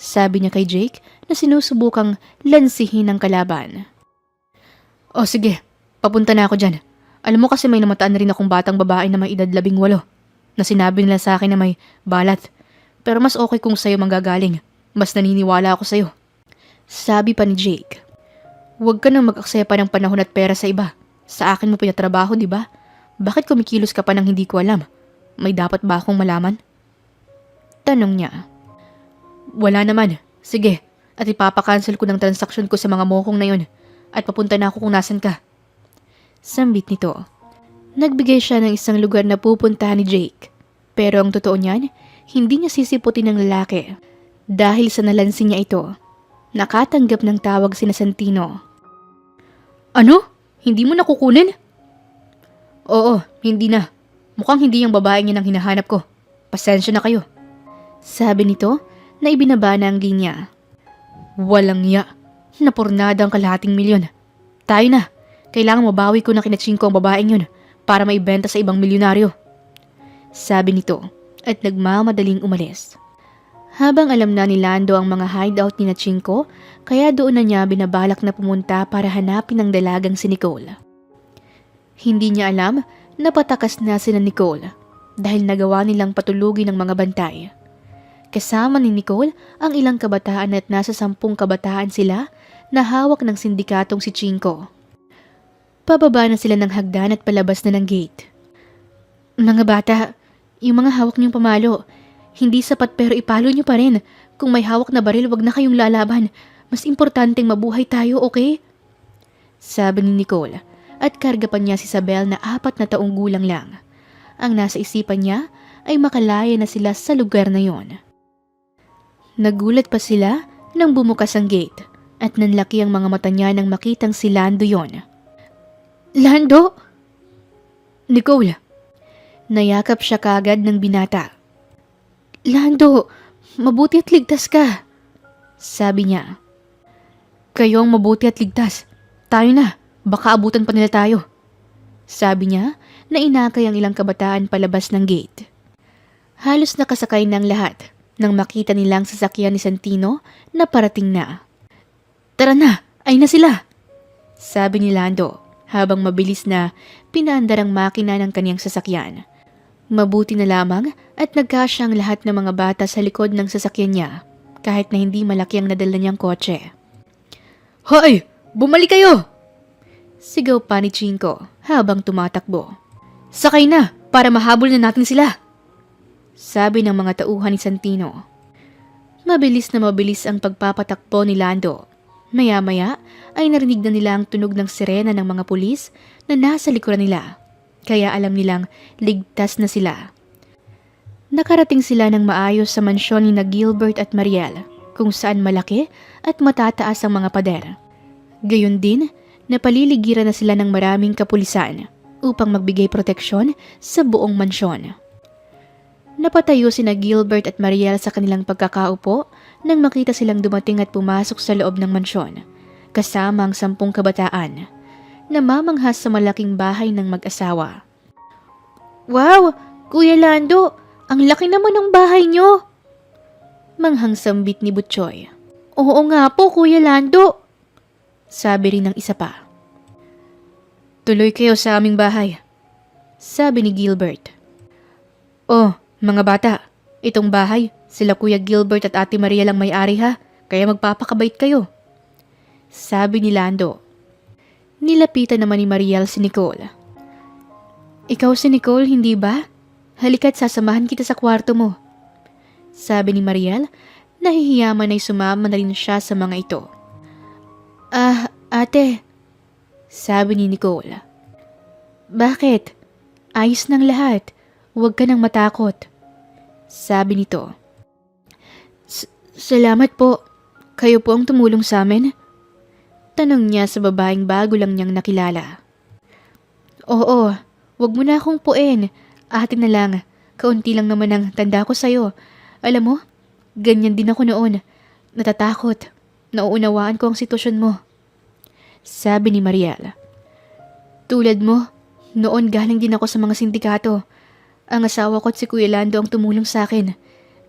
Sabi niya kay Jake na sinusubukang lansihin ang kalaban. O sige, papunta na ako dyan. Alam mo kasi may namataan na rin akong batang babae na may edad 18 na sinabi nila sa akin na may balat. Pero mas okay kung sa'yo manggagaling. Mas naniniwala ako sa'yo. Sabi pa ni Jake. Huwag ka nang mag-aksaya pa ng panahon at pera sa iba. Sa akin mo pinatrabaho, di ba? Bakit kumikilos ka pa ng hindi ko alam? May dapat ba akong malaman? Tanong niya. Wala naman. Sige, at ipapakancel ko ng transaksyon ko sa mga mokong na yun. At papunta na ako kung nasan ka. Sambit nito. Nagbigay siya ng isang lugar na pupuntahan ni Jake. Pero ang totoo niyan, hindi niya sisiputin ng lalaki. Dahil sa nalansin niya ito, nakatanggap ng tawag si Santino. Ano? Hindi mo nakukunin? Oo, hindi na. Mukhang hindi yung babae niya nang hinahanap ko. Pasensya na kayo. Sabi nito na ibinaba na ang linya. Walang ya. Napurnada ang kalahating milyon. Tayo na. Kailangan mabawi ko na kinatsin ko ang babaeng yun para maibenta sa ibang milyonaryo. Sabi nito at nagmamadaling umalis. Habang alam na ni Lando ang mga hideout ni Chinko, kaya doon na niya binabalak na pumunta para hanapin ang dalagang si Nicole. Hindi niya alam na patakas na sina Nicole dahil nagawa nilang patulugin ng mga bantay. Kasama ni Nicole ang ilang kabataan at nasa 10 kabataan sila na hawak ng sindikatong si Chinko. Pababa na sila ng hagdan at palabas na ng gate. Mga bata, yung mga hawak niyong pamalo, hindi sapat pero ipalo niyo pa rin. Kung may hawak na baril, wag na kayong lalaban. Mas importanteng mabuhay tayo, okay? Sabi ni Nicole at karga pa niya si Isabel na 4 na taong gulang lang. Ang nasa isipan niya ay makalaya na sila sa lugar na yon. Nagulat pa sila nang bumukas ang gate at nanlaki ang mga mata niya nang makitang si Lando yon. Lando? Nicole. Nayakap siya kaagad ng binata. Lando, mabuti at ligtas ka. Sabi niya. Kayo ang mabuti at ligtas. Tayo na, baka abutan pa nila tayo. Sabi niya na inakay ang ilang kabataan palabas ng gate. Halos nakasakay ng lahat nang makita nilang sasakyan ni Santino na parating na. Tara na, ay na sila. Sabi ni Lando habang mabilis na pinaandar ang makina ng kaniyang sasakyan. Mabuti na lamang at nagkasya ang lahat ng mga bata sa likod ng sasakyan niya, kahit na hindi malaki ang nadala niyang kotse. Hoy! Bumalik kayo! Sigaw pa ni Chinko habang tumatakbo. Sakay na para mahabol na natin sila! Sabi ng mga tauhan ni Santino. Mabilis na mabilis ang pagpapatakbo ni Lando. Maya-maya ay narinig na nila ang tunog ng sirena ng mga pulis na nasa likuran nila. Kaya alam nilang ligtas na sila. Nakarating sila ng maayos sa mansyon ni na Gilbert at Mariel, kung saan malaki at matataas ang mga pader. Gayon din, napaliligiran na sila ng maraming kapulisan upang magbigay proteksyon sa buong mansyon. Napatayo sina Gilbert at Mariel sa kanilang pagkakaupo nang makita silang dumating at pumasok sa loob ng mansyon, kasama ang 10 kabataan. Namamanghas sa malaking bahay ng mag-asawa. Wow! Kuya Lando! Ang laki naman ng bahay niyo! Manghang sambit ni Butchoy. Oo nga po, Kuya Lando! Sabi rin ng isa pa. Tuloy kayo sa aming bahay, sabi ni Gilbert. Oh, mga bata, itong bahay, sila Kuya Gilbert at Ate Maria lang may-ari ha, kaya magpapakabait kayo. Sabi ni Lando. Nilapitan naman ni Mariel si Nicole. Ikaw si Nicole, hindi ba? Halika't sasamahan kita sa kwarto mo. Sabi ni Mariel, nahihiyaman ay sumama na rin siya sa mga ito. Ate, sabi ni Nicole. Bakit? Ayos ng lahat. Huwag ka nang matakot. Sabi nito. Salamat po. Kayo po ang tumulong sa amin? Tanong niya sa babaeng bago lang niyang nakilala. Oo, wag mo na akong puin. Atin na lang. Kaunti lang naman ang tanda ko sa'yo. Alam mo, ganyan din ako noon. Natatakot. Nauunawaan ko ang sitwasyon mo. Sabi ni Mariel. Tulad mo, noon galing din ako sa mga sindikato. Ang asawa ko at si Kuya Lando ang tumulong sa akin.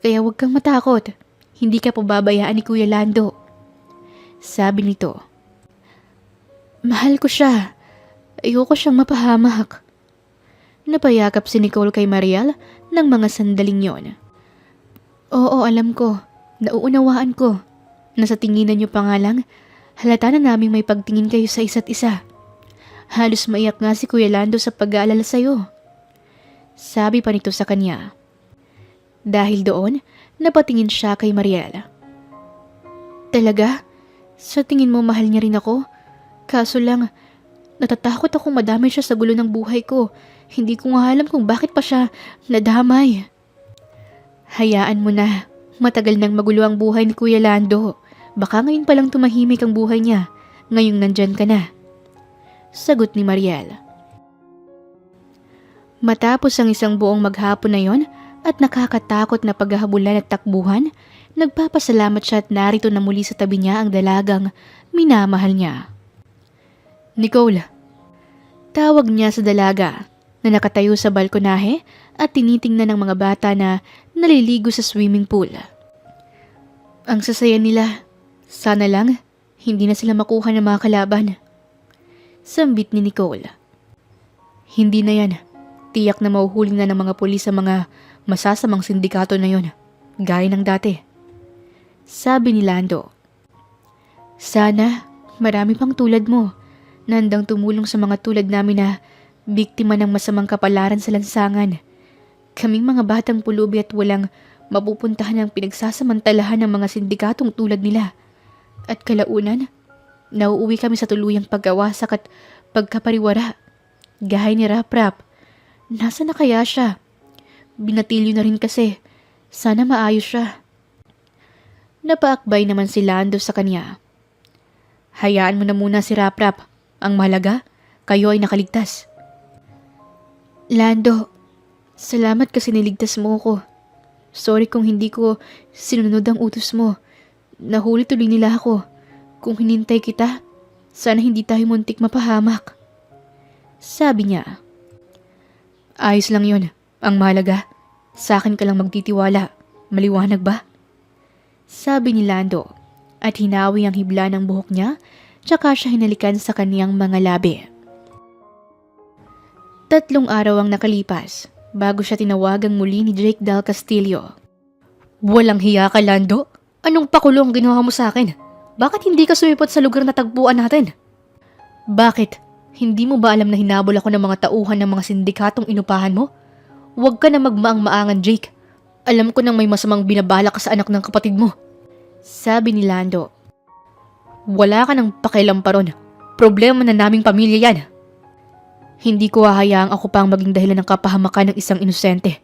Kaya huwag kang matakot. Hindi ka pababayaan ni Kuya Lando. Sabi nito. Mahal ko siya. Ayoko siyang mapahamak. Napayakap si Nicole kay Mariel ng mga sandaling yon. Oo, alam ko. Nauunawaan ko. Nasa tinginan niyo pa nga lang, halata na naming may pagtingin kayo sa isa't isa. Halos maiyak nga si Kuya Lando sa pag-aalala sa'yo. Sabi pa nito sa kanya. Dahil doon, napatingin siya kay Mariel. Talaga? Sa tingin mo mahal niya rin ako? Kaso lang, natatakot akong madamay siya sa gulo ng buhay ko. Hindi ko nga alam kung bakit pa siya nadamay. Hayaan mo na. Matagal nang magulo ang buhay ni Kuya Lando. Baka ngayon palang tumahimik ang buhay niya. Ngayong nandyan ka na. Sagot ni Mariel. Matapos ang isang buong maghapon na yon at nakakatakot na paghahabulan at takbuhan, nagpapasalamat siya at narito na muli sa tabi niya ang dalagang minamahal niya. Nicole. Tawag niya sa dalaga na nakatayo sa balkonahe at tinitingnan ng mga bata na naliligo sa swimming pool. Ang sasaya nila. Sana lang, hindi na sila makuha ng mga kalaban. Sambit ni Nicole. Hindi na yan. Tiyak na mauhuli na ng mga pulis sa mga masasamang sindikato na yon, gaya ng dati. Sabi ni Lando. Sana, marami pang tulad mo. Nandang tumulong sa mga tulad namin na biktima ng masamang kapalaran sa lansangan. Kaming mga batang pulubi at walang mapupuntahan ang pinagsasamantalahan ng mga sindikatong tulad nila. At kalaunan, nauuwi kami sa tuluyang pagkawasak at pagkapariwara. Gaya ni Rap-Rap. Nasa na kaya siya? Binatilyo na rin kasi. Sana maayos siya. Napaakbay naman si Lando sa kanya. Hayaan mo na muna si Rap-Rap. Ang mahalaga, kayo ay nakaligtas. Lando, salamat kasi niligtas mo ko. Sorry kung hindi ko sinunod ang utos mo. Nahuli tuloy nila ako. Kung hinintay kita, sana hindi tayo muntik mapahamak. Sabi niya. Ayos lang yun. Ang mahalaga, sa akin ka lang magtitiwala. Maliwanag ba? Sabi ni Lando at hinawi ang hibla ng buhok niya tsaka siya hinalikan sa kaniyang mga labi. 3 araw ang nakalipas bago siya tinawagang muli ni Jake Del Castillo. Walang hiya ka, Lando? Anong pakulo ang ginawa mo sa akin? Bakit hindi ka sumipot sa lugar na tagpuan natin? Bakit? Hindi mo ba alam na hinabol ako ng mga tauhan ng mga sindikatong inupahan mo? Huwag ka na magmaang-maangan, Jake. Alam ko nang may masamang binabala ka sa anak ng kapatid mo. Sabi ni Lando. Wala ka nang pakialam pa ron. Problema na naming pamilya yan. Hindi ko hahayaang ako pang maging dahilan ng kapahamakan ng isang inosente.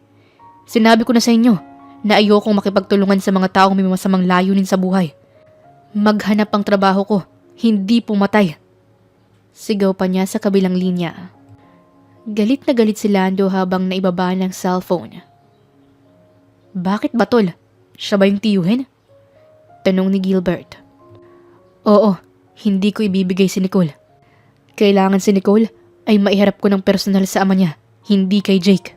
Sinabi ko na sa inyo na ayokong makipagtulungan sa mga taong may masamang layunin sa buhay. Maghanap ang trabaho ko, hindi pumatay. Sigaw pa niya sa kabilang linya. Galit na galit si Lando habang naibaba ng cellphone. Bakit ba, tol? Siya ba yung tiyuhin? Tanong ni Gilbert. Oo, hindi ko ibibigay si Nicole. Kailangan si Nicole ay maiharap ko ng personal sa ama niya, hindi kay Jake.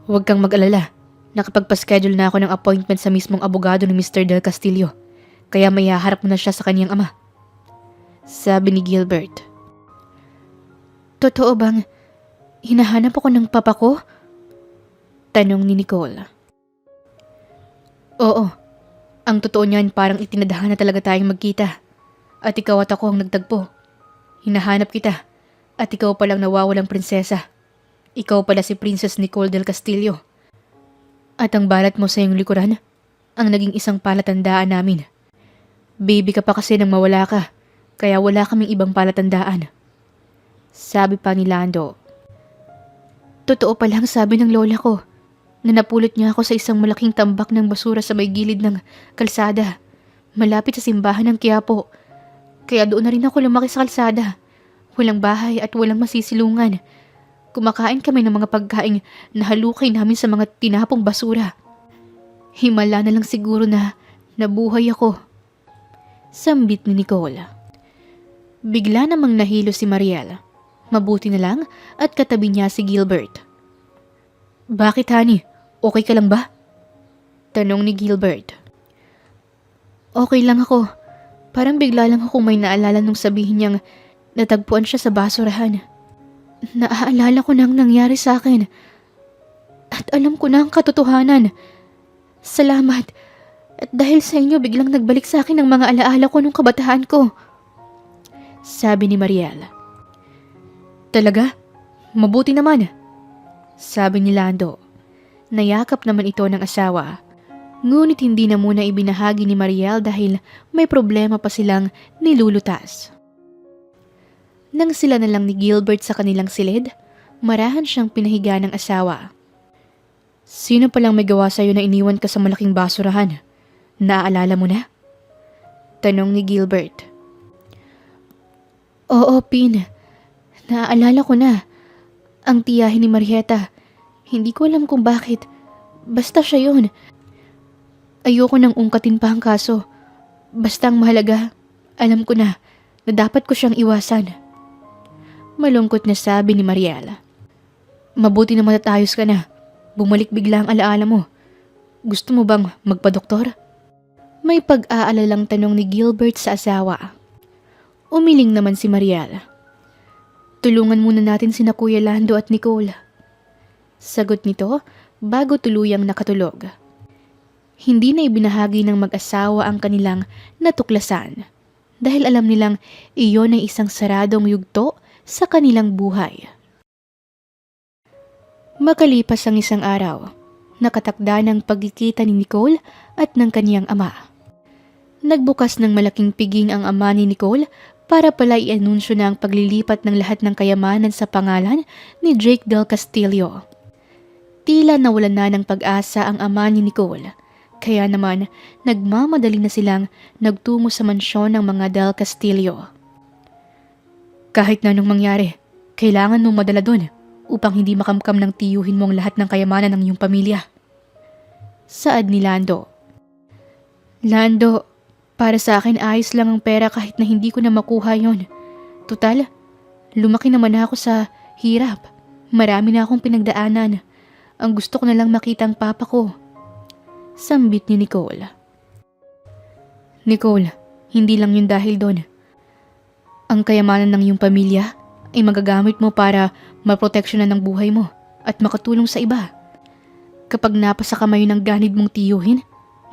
Huwag kang mag-alala. Nakapagpa-schedule na ako ng appointment sa mismong abogado ni Mr. Del Castillo, kaya may haharap mo na siya sa kaniyang ama. Sabi ni Gilbert. Totoo bang hinahanap ako ng papa ko? Tanong ni Nicole. Oo, ang totoo niyan parang itinadahan na talaga tayong magkita. At ikaw at ako ang nagtagpo. Hinahanap kita at ikaw palang nawawalang prinsesa. Ikaw pala si Princess Nicole Del Castillo. At ang balat mo sa iyong likuran, ang naging isang palatandaan namin. Baby ka pa kasi nang mawala ka, kaya wala kaming ibang palatandaan. Sabi pa ni Lando. Totoo palang sabi ng lola ko, na napulot niya ako sa isang malaking tambak ng basura sa may gilid ng kalsada, malapit sa simbahan ng Quiapo. Kaya doon na rin ako lumaki sa kalsada. Walang bahay at walang masisilungan. Kumakain kami ng mga pagkaing nahalukay namin sa mga tinapong basura. Himala na lang siguro na nabuhay ako. Sambit ni Nicole. Bigla namang nahilo si Mariel. Mabuti na lang at katabi niya si Gilbert. Bakit, honey? Okay ka lang ba? Tanong ni Gilbert. Okay lang ako. Parang bigla lang akong may naalala nung sabihin niyang natagpuan siya sa basurahan. Naaalala ko na ang nangyari sa akin. At alam ko na ang katotohanan. Salamat. At dahil sa inyo biglang nagbalik sa akin ang mga alaala ko nung kabataan ko. Sabi ni Mariel. Talaga? Mabuti naman. Sabi ni Lando. Nayakap naman ito ng asawa. Ngunit hindi na muna ibinahagi ni Mariel dahil may problema pa silang nilulutas. Nang sila na lang ni Gilbert sa kanilang silid, marahan siyang pinahiga ng asawa. Sino palang may gawa sa'yo na iniwan ka sa malaking basurahan? Naaalala mo na? Tanong ni Gilbert. Oo, Pin. Naaalala ko na. Ang tiyahin ni Marieta. Hindi ko alam kung bakit. Basta siya yun. Ayoko nang ungkatin pa ang kaso. Basta ang mahalaga, alam ko na dapat ko siyang iwasan. Malungkot na sabi ni Mariela. Mabuti naman at ayos ka na. Bumalik bigla ang alaala mo. Gusto mo bang magpa-doktor? May pag-aalalang tanong ni Gilbert sa asawa. Umiling naman si Mariela. Tulungan muna natin sina Kuya Lando at Nicole. Sagot nito bago tuluyang nakatulog. Hindi na ibinahagi ng mag-asawa ang kanilang natuklasan dahil alam nilang iyon ay isang saradong yugto sa kanilang buhay. Makalipas ang isang araw, nakatakda ng pagkikita ni Nicole at ng kaniyang ama. Nagbukas ng malaking piging ang ama ni Nicole para pala i-anunsyo na ang paglilipat ng lahat ng kayamanan sa pangalan ni Jake Del Castillo. Tila nawalan na ng pag-asa ang ama ni Nicole, kaya naman nagmamadali na silang nagtungo sa mansyon ng mga Del Castillo. Kahit na anong mangyari, kailangan mong madala doon upang hindi makamkam ng tiyuhin mo ang lahat ng kayamanan ng iyong pamilya. Saad ni Lando. Lando, para sa akin ayos lang ang pera kahit na hindi ko na makuha yon. Tutal, lumaki naman ako sa hirap. Marami na akong pinagdaanan. Ang gusto ko na lang makita ang papa ko. Sambit ni Nicole. Nicole, hindi lang yun dahil doon. Ang kayamanan ng iyong pamilya ay magagamit mo para maproteksyonan ng buhay mo at makatulong sa iba. Kapag napasa kamay ng ganid mong tiyuhin,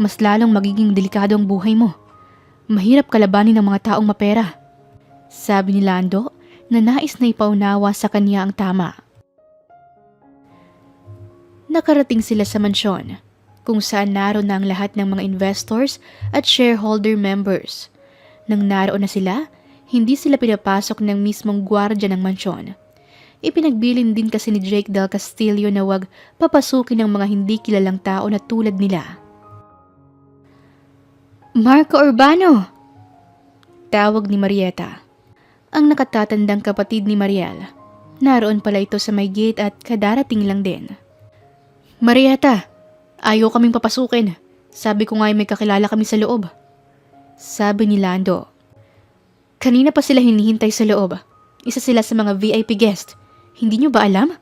mas lalong magiging delikado ang buhay mo. Mahirap kalabanin ng mga taong mapera. Sabi ni Lando na nais na ipaunawa sa kanya ang tama. Nakarating sila sa mansyon, kung saan naroon na ang lahat ng mga investors at shareholder members. Nang naroon na sila, hindi sila pinapasok ng mismong gwardya ng mansyon. Ipinagbilin din kasi ni Jake Del Castillo na wag papasukin ng mga hindi kilalang tao na tulad nila. Marco Urbano! Tawag ni Marieta, ang nakatatandang kapatid ni Mariel. Naroon pala ito sa may gate at kadarating lang din. Marieta, ayaw kaming papasukin. Sabi ko nga may kakilala kami sa loob. Sabi ni Lando. Kanina pa sila hinihintay sa loob. Isa sila sa mga VIP guest. Hindi nyo ba alam?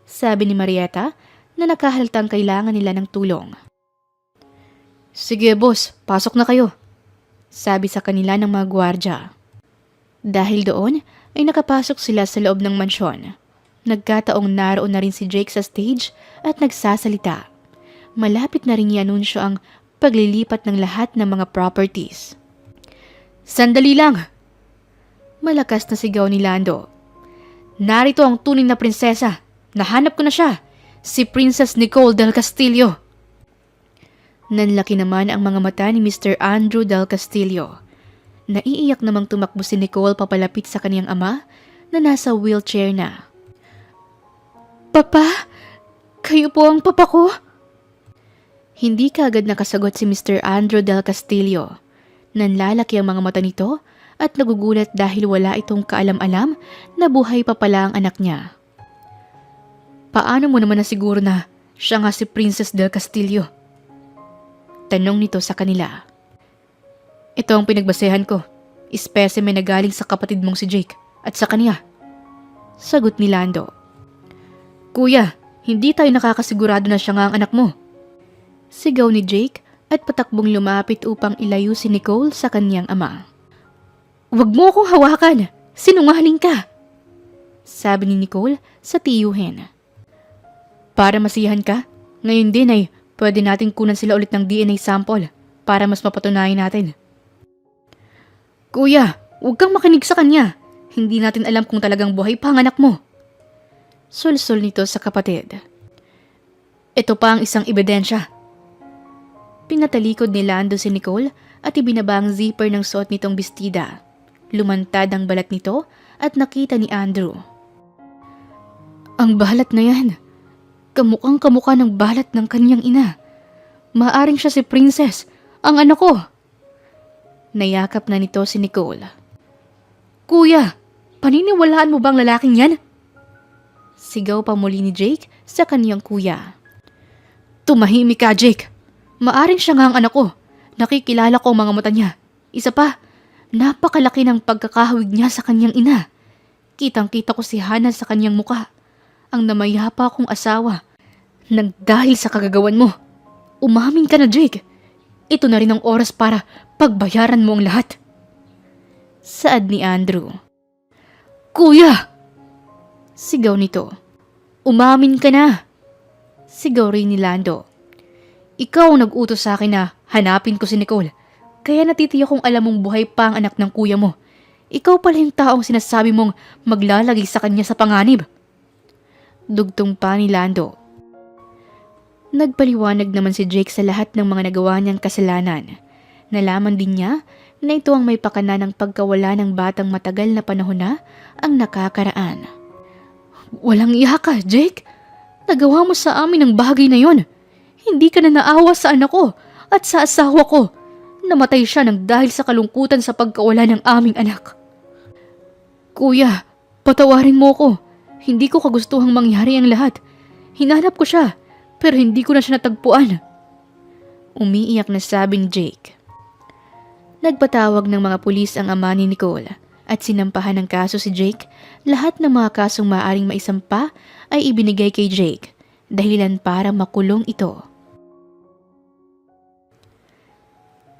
Sabi ni Marieta na nakahaltang kailangan nila ng tulong. Sige boss, pasok na kayo. Sabi sa kanila ng mga gwardya. Dahil doon ay nakapasok sila sa loob ng mansyon. Nagkataong naroon na rin si Jake sa stage at nagsasalita. Malapit na rin i-anunsyo ang paglilipat ng lahat ng mga properties. Sandali lang! Malakas na sigaw ni Lando. Narito ang tunay na prinsesa. Nahanap ko na siya. Si Princess Nicole Del Castillo. Nanlaki naman ang mga mata ni Mr. Andrew Del Castillo. Naiiyak namang tumakbo si Nicole papalapit sa kaniyang ama na nasa wheelchair na. Papa? Kayo po ang papa ko? Hindi kaagad nakasagot si Mr. Andrew Del Castillo. Nanlalaki ang mga mata nito at nagugulat dahil wala itong kaalam-alam na buhay pa pala ang anak niya. Paano mo naman nasiguro na siya nga si Princess Del Castillo? Tanong nito sa kanila. Ito ang pinagbasehan ko. Specimen na galing sa kapatid mong si Jake at sa kanya. Sagot ni Lando. Kuya, hindi tayo nakakasigurado na siya nga ang anak mo. Sigaw ni Jake at patakbong lumapit upang ilayo si Nicole sa kanyang ama. Huwag mo akong hawakan! Sinungaling ka! Sabi ni Nicole sa tiyuhin. Para masiyahan ka, ngayon din ay pwede nating kunan sila ulit ng DNA sample para mas mapatunayan natin. Kuya, huwag kang makinig sa kanya. Hindi natin alam kung talagang buhay pa ang anak mo. Sulsol nito sa kapatid. Ito pa ang isang ebidensya. Pinatalikod ni Lando si Nicole at ibinaba ang zipper ng suot nitong bestida. Lumantad ang balat nito at nakita ni Andrew. Ang balat na yan. Kamukhang kamukha ng balat ng kanyang ina. Maaring siya si Princess, ang anak ko. Nayakap na nito si Nicole. Kuya, paniniwalaan mo bang lalaking yan? Sigaw pa muli ni Jake sa kanyang kuya. Tumahimik ka, Jake. Maaring siya nga ang anak ko. Nakikilala ko ang mga mata niya. Isa pa, napakalaki ng pagkakahawig niya sa kanyang ina. Kitang-kita ko si Hannah sa kanyang muka. Ang namayapa kong asawa. Nang dahil sa kagagawan mo. Umamin ka na, Jake. Ito na rin ang oras para pagbayaran mo ang lahat. Saad ni Andrew. Kuya! Sigaw nito. Umamin ka na! Sigaw rin ni Lando. Ikaw ang nag-utos sa akin na hanapin ko si Nicole. Kaya natitiyak kong alam mong buhay pa ang anak ng kuya mo. Ikaw pala yung taong sinasabi mong maglalagay sa kanya sa panganib. Dugtong pa ni Lando. Nagpaliwanag naman si Jake sa lahat ng mga nagawa niyang kasalanan. Nalaman din niya na ito ang may pakana ng pagkawala ng batang matagal na panahon na ang nakakaraan. Walang iya ka, Jake. Nagawa mo sa amin ang bagay na yon. Hindi ka na naawa sa anak ko at sa asawa ko. Namatay siya nang dahil sa kalungkutan sa pagkawala ng aming anak. Kuya, patawarin mo ko. Hindi ko kagustuhang mangyari ang lahat. Hinanap ko siya, pero hindi ko na siya natagpuan. Umiiyak na sabi ni Jake. Nagpatawag ng mga pulis ang ama ni Nicole at sinampahan ng kaso si Jake. Lahat ng mga kasong maaaring maisampa ay ibinigay kay Jake, dahilan para makulong ito.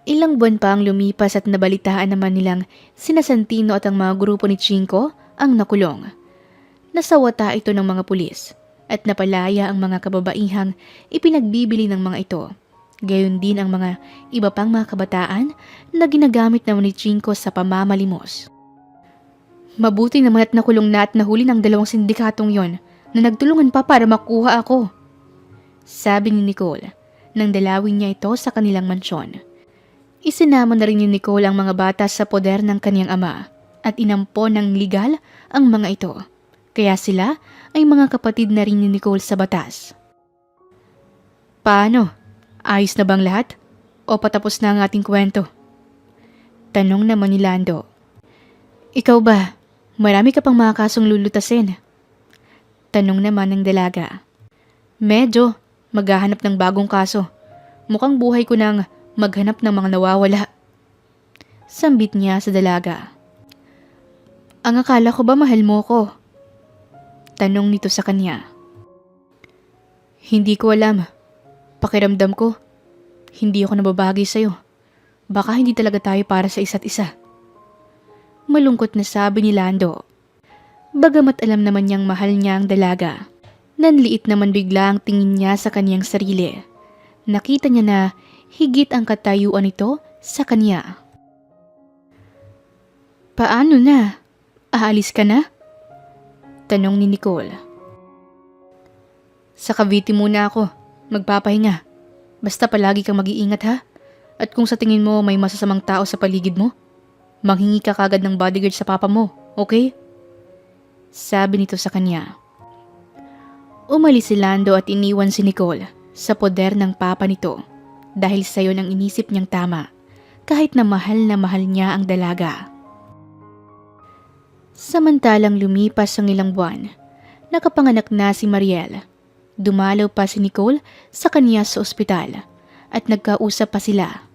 Ilang buwan pa ang lumipas at nabalitaan naman nilang sina Santino at ang mga grupo ni Chinko ang nakulong. Nasawata ito ng mga pulis at napalaya ang mga kababaihang ipinagbibili ng mga ito. Gayon din ang mga iba pang mga kabataan na ginagamit naman ni Chinko sa pamamalimos. Mabuti naman at nakulong na at nahuli ng 2 sindikatong yon na nagtulungan pa para makuha ako. Sabi ni Nicole nang dalawin niya ito sa kanilang mansyon. Isinama na rin ni Nicole ang mga bata sa poder ng kanyang ama at inampon ng legal ang mga ito. Kaya sila ay mga kapatid na rin ni Nicole sa batas. Paano? Ayos na bang lahat? O patapos na ang ating kwento? Tanong naman ni Lando. Ikaw ba? Marami ka pang mga kasong lulutasin. Tanong naman ng dalaga. Medyo, maghahanap ng bagong kaso. Mukhang buhay ko nang maghanap ng mga nawawala. Sambit niya sa dalaga. Ang akala ko ba mahal mo ko? Tanong nito sa kanya. Hindi ko alam. Pakiramdam ko, hindi ako nababagay sa'yo. Baka hindi talaga tayo para sa isa't isa. Malungkot na sabi ni Lando. Bagamat alam naman niyang mahal niya ang dalaga, nanliit naman bigla ang tingin niya sa kaniyang sarili. Nakita niya na higit ang katayuan nito sa kanya. Paano na? Aalis ka na? Tanong ni Nicole. Sa Cavite muna ako. Magpapahinga. Basta palagi kang mag-iingat ha. At kung sa tingin mo may masasamang tao sa paligid mo, manghingi ka kagad ng bodyguard sa papa mo, okay? Sabi nito sa kanya. Umalis si Lando at iniwan si Nicole sa poder ng papa nito dahil sa yon ang inisip niyang tama kahit na mahal niya ang dalaga. Samantalang lumipas ang ilang buwan, nakapanganak na si Mariel. Dumalaw pa si Nicole sa kanya sa ospital at nagkausap pa sila.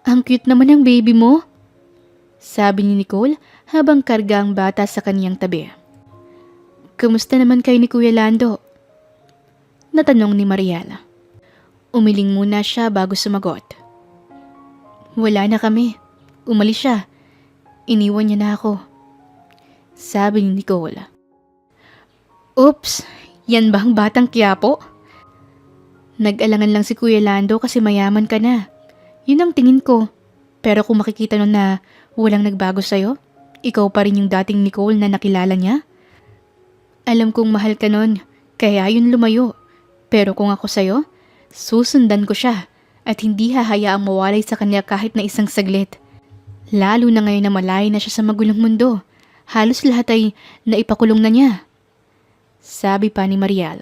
Ang cute naman ng baby mo, sabi ni Nicole habang karga ang bata sa kaniyang tabi. Kamusta naman kayo ni Kuya Lando? Natanong ni Mariel. Umiling muna siya bago sumagot. Wala na kami. Umalis siya. Iniwan niya na ako. Sabi ni Nicole. Oops, yan ba ang batang Quiapo? Nag-alangan lang si Kuya Lando kasi mayaman ka na. Yun ang tingin ko. Pero kung makikita nun na walang nagbago sa'yo, ikaw pa rin yung dating Nicole na nakilala niya. Alam kong mahal ka nun, kaya yun lumayo. Pero kung ako sa'yo, susundan ko siya at hindi hahayaang mawalay sa kanya kahit na isang saglit. Lalo na ngayon na malaya na siya sa magulong mundo. Halos lahat ay naipakulong na niya. Sabi pa ni Mariel.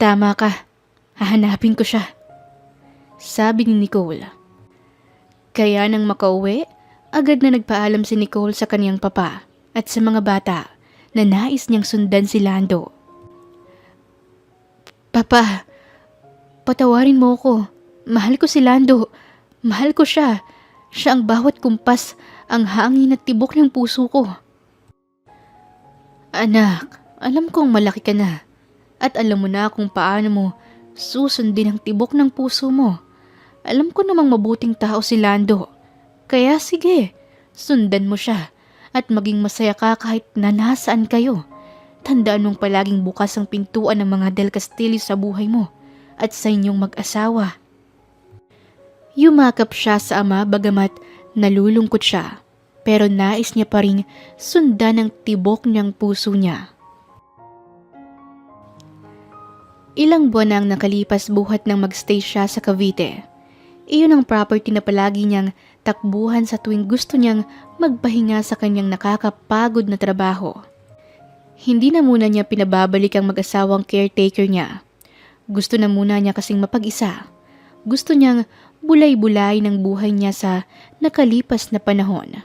Tama ka, hahanapin ko siya. Sabi ni Nicole. Kaya nang makauwi, agad na nagpaalam si Nicole sa kaniyang papa at sa mga bata na nais niyang sundan si Lando. Papa, patawarin mo ko. Mahal ko si Lando. Mahal ko siya. Siya ang bawat kumpas, ang hangin at tibok ng puso ko. Anak, alam kong malaki ka na. At alam mo na kung paano mo susundin ang tibok ng puso mo. Alam ko namang mabuting tao si Lando. Kaya sige, sundan mo siya. At maging masaya ka kahit na nasaan kayo. Tandaan mong palaging bukas ang pintuan ng mga Del Castillo sa buhay mo at sa inyong mag-asawa. Yumakap siya sa ama bagamat nalulungkot siya, pero nais niya pa rin sundan ang tibok niyang puso niya. Ilang buwan nang nakalipas buhat nang magstay siya sa Cavite. Iyon ang property na palagi niyang takbuhan sa tuwing gusto niyang magpahinga sa kanyang nakakapagod na trabaho. Hindi na muna niya pinababalik ang mag-asawang caretaker niya. Gusto na muna niya kasing mapag-isa. Gusto niyang bulay-bulay ng buhay niya sa nakalipas na panahon.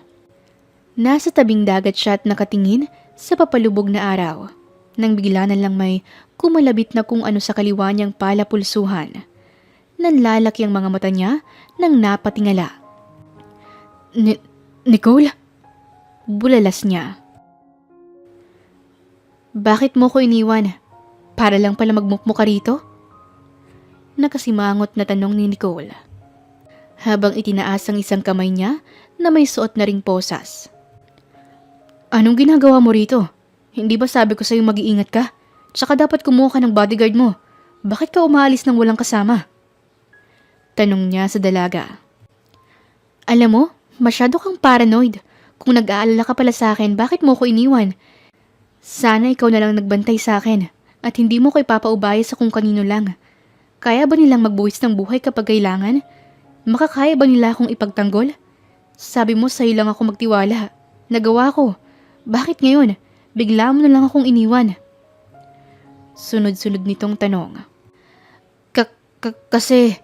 Nasa tabing dagat siya at nakatingin sa papalubog na araw. Nang bigla na lang may kumalabit na kung ano sa kaliwa niyang palapulsuhan. Nanlalaki ang mga mata niya nang napatingala. Nicole? Bulalas niya. Bakit mo ko iniwan? Para lang pala magmukmo ka rito? Nakasimangot na tanong ni Nicole. Habang itinaas ang isang kamay niya na may suot na ring posas. Anong ginagawa mo rito? Hindi ba sabi ko sa'yo mag-iingat ka? Tsaka dapat kumuha ka ng bodyguard mo. Bakit ka umaalis ng walang kasama? Tanong niya sa dalaga. Alam mo, masyado kang paranoid. Kung nag-aalala ka pala sa akin, bakit mo ko iniwan? Sana ikaw na lang nagbantay sa akin at hindi mo ko ipapaubaya sa kung kanino lang. Kaya ba nilang magbuwis ng buhay kapag kailangan? Makakaya ba nila akong ipagtanggol? Sabi mo sa'yo lang ako magtiwala. Nagawa ko. Bakit ngayon? Bigla mo na lang akong iniwan. Sunod-sunod nitong tanong. Kasi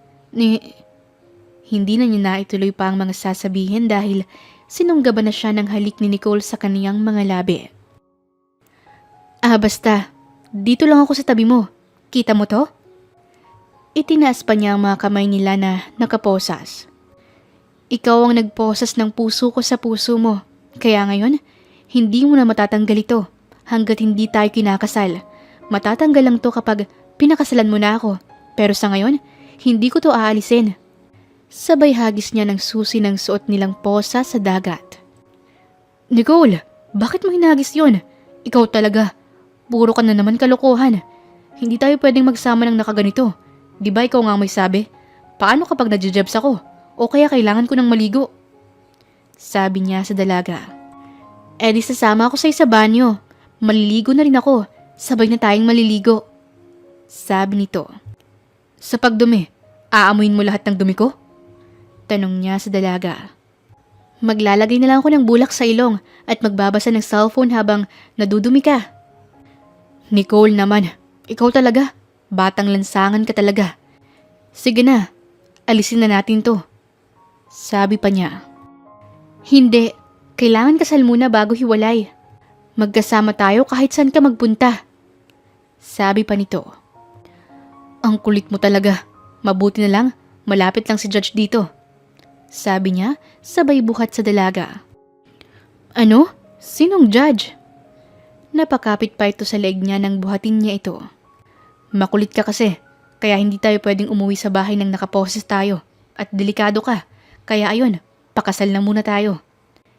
Hindi na niya naituloy pa ang mga sasabihin dahil sinunggaban na siya ng halik ni Nicole sa kaniyang mga labi. Basta. Dito lang ako sa tabi mo. Kita mo to? Itinaas pa niya ang mga kamay nila na nakaposas. Ikaw ang nagposas ng puso ko sa puso mo. Kaya ngayon, hindi mo na matatanggal ito hanggat hindi tayo kinakasal. Matatanggal lang to kapag pinakasalan mo na ako. Pero sa ngayon, hindi ko to aalisin. Sabay hagis niya ng susi ng suot nilang posa sa dagat. Nicole, bakit mo hinagis yun? Ikaw talaga. Puro ka na naman kalokohan. Hindi tayo pwedeng magsama ng nakaganito. Di ba ikaw nga may sabi? Paano kapag nadjejebs ako? O kaya kailangan ko ng maligo? Sabi niya sa dalaga. Di sasama ako sa banyo. Maliligo na rin ako. Sabay na tayong maliligo. Sabi nito. Sa pagdumi, aamuin mo lahat ng dumi ko? Tanong niya sa dalaga. Maglalagay na lang ako ng bulak sa ilong at magbabasa ng cellphone habang nadudumi ka. Nicole naman, ikaw talaga. Batang lansangan ka talaga. Sige na, alisin na natin to. Sabi pa niya. Hindi, kailangan kasal muna bago hiwalay. Magkasama tayo kahit saan ka magpunta. Sabi pa nito. Ang kulit mo talaga. Mabuti na lang, malapit lang si Judge dito. Sabi niya, sabay buhat sa dalaga. Ano? Sinong judge? Napakapit pa ito sa leeg niya nang buhatin niya ito. Makulit ka kasi, kaya hindi tayo pwedeng umuwi sa bahay nang nakaposes tayo. At delikado ka, kaya ayun, pakasal na muna tayo.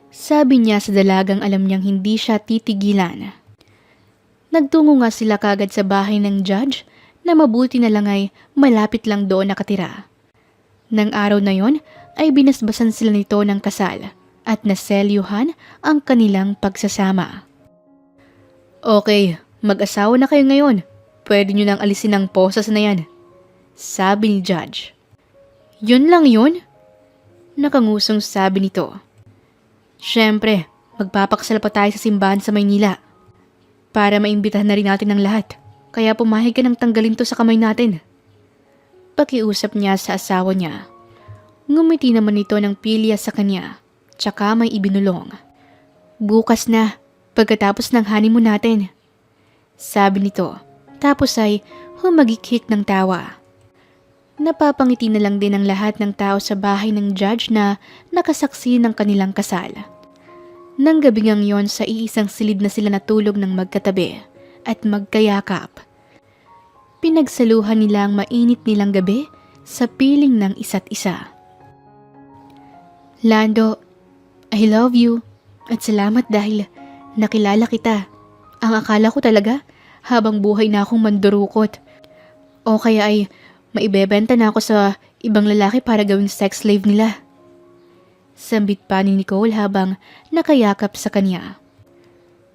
Sabi niya sa dalagang alam niyang hindi siya titigilan. Nagtungo nga sila kagad sa bahay ng judge na mabuti na lang ay malapit lang doon nakatira. Nang araw na yon ay binasbasan sila nito ng kasal at naselyuhan ang kanilang pagsasama. Okay, mag-asawa na kayo ngayon. Pwede nyo nang alisin ang posas na yan. Sabi ni Judge. Yun lang yun? Nakangusong sabi nito. Siyempre, magpapakasal pa tayo sa simbahan sa Maynila. Para maimbitahan na rin natin ang lahat. Kaya pumahig ka nang tanggalin to sa kamay natin. Pakiusap niya sa asawa niya. Ngumiti naman ito ng pilya sa kanya. Tsaka may ibinulong. Bukas na, pagkatapos ng honeymoon natin. Sabi nito. Tapos ay humagikik ng tawa. Napapangiti na lang din ang lahat ng tao sa bahay ng judge na nakasaksi ng kanilang kasal. Nang gabingang yon sa iisang silid na sila natulog ng magkatabi at magkayakap. Pinagsaluhan nila ang mainit nilang gabi sa piling ng isa't isa. Lando, I love you at salamat dahil nakilala kita. Ang akala ko talaga habang buhay na akong mandurukot. O kaya ay maibebenta na ako sa ibang lalaki para gawing sex slave nila. Sambit pa ni Nicole habang nakayakap sa kanya.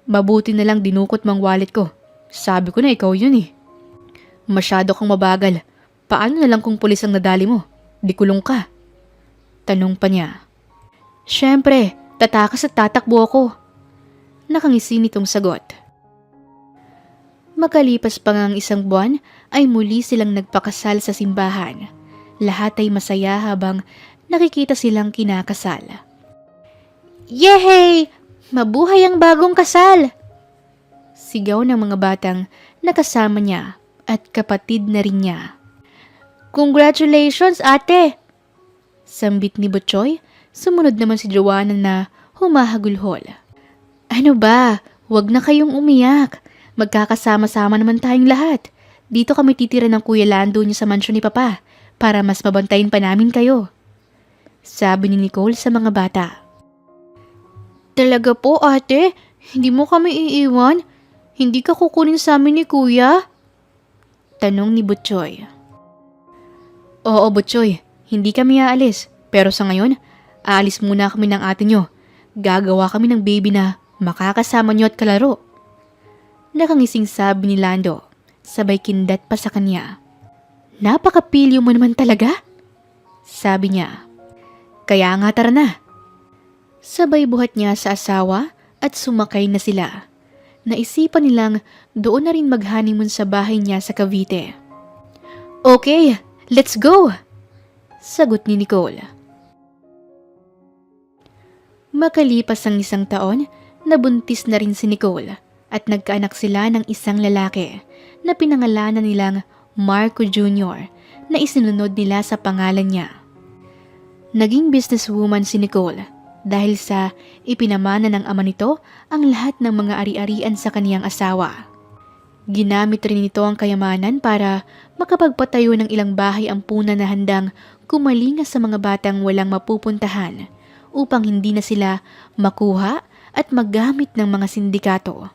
Mabuti na lang dinukot mang wallet ko. Sabi ko na ikaw yun eh. Masyado kang mabagal. Paano na lang kung pulis ang nadali mo? Di kulong ka. Tanong pa niya. Siyempre, tatakas at tatakbo ako. Nakangisi nitong sagot. Makalipas pa nga ang isang buwan ay muli silang nagpakasal sa simbahan. Lahat ay masaya habang nakikita silang kinakasal. Yehey! Mabuhay ang bagong kasal! Sigaw ng mga batang nakasama niya at kapatid na rin niya. Congratulations, ate! Sambit ni Butchoy, sumunod naman si Joanna na humahagulhol. Ano ba? Huwag na kayong umiyak. Magkakasama-sama naman tayong lahat. Dito kami titira ng Kuya Lando niya sa mansyon ni Papa para mas mabantayin pa namin kayo. Sabi ni Nicole sa mga bata. Talaga po ate, Hindi mo kami iiwan? Hindi ka kukunin sa amin ni Kuya? Tanong ni Butchoy. Oo, Butchoy. Hindi kami aalis. Pero sa ngayon, aalis muna kami ng ate nyo. Gagawa kami ng baby na makakasama nyo at kalaro. Nakangising sabi ni Lando. Sabay kindat pa sa kanya. Napakapilyo mo naman talaga? Sabi niya. Kaya nga tara na. Sabay buhat niya sa asawa at sumakay na sila. Naisipan nilang doon na rin mag-honeymoon sa bahay niya sa Cavite. Okay, let's go! Sagot ni Nicole. Makalipas ang 1 taon, nabuntis na rin si Nicole at nagkaanak sila ng isang lalaki na pinangalanan nilang Marco Jr. na isinunod nila sa pangalan niya. Naging businesswoman si Nicole dahil sa ipinamana ng ama nito ang lahat ng mga ari-arian sa kaniyang asawa. Ginamit rin nito ang kayamanan para makapagpatayo ng ilang bahay ampunan na handang kumalinga sa mga batang walang mapupuntahan upang hindi na sila makuha at maggamit ng mga sindikato.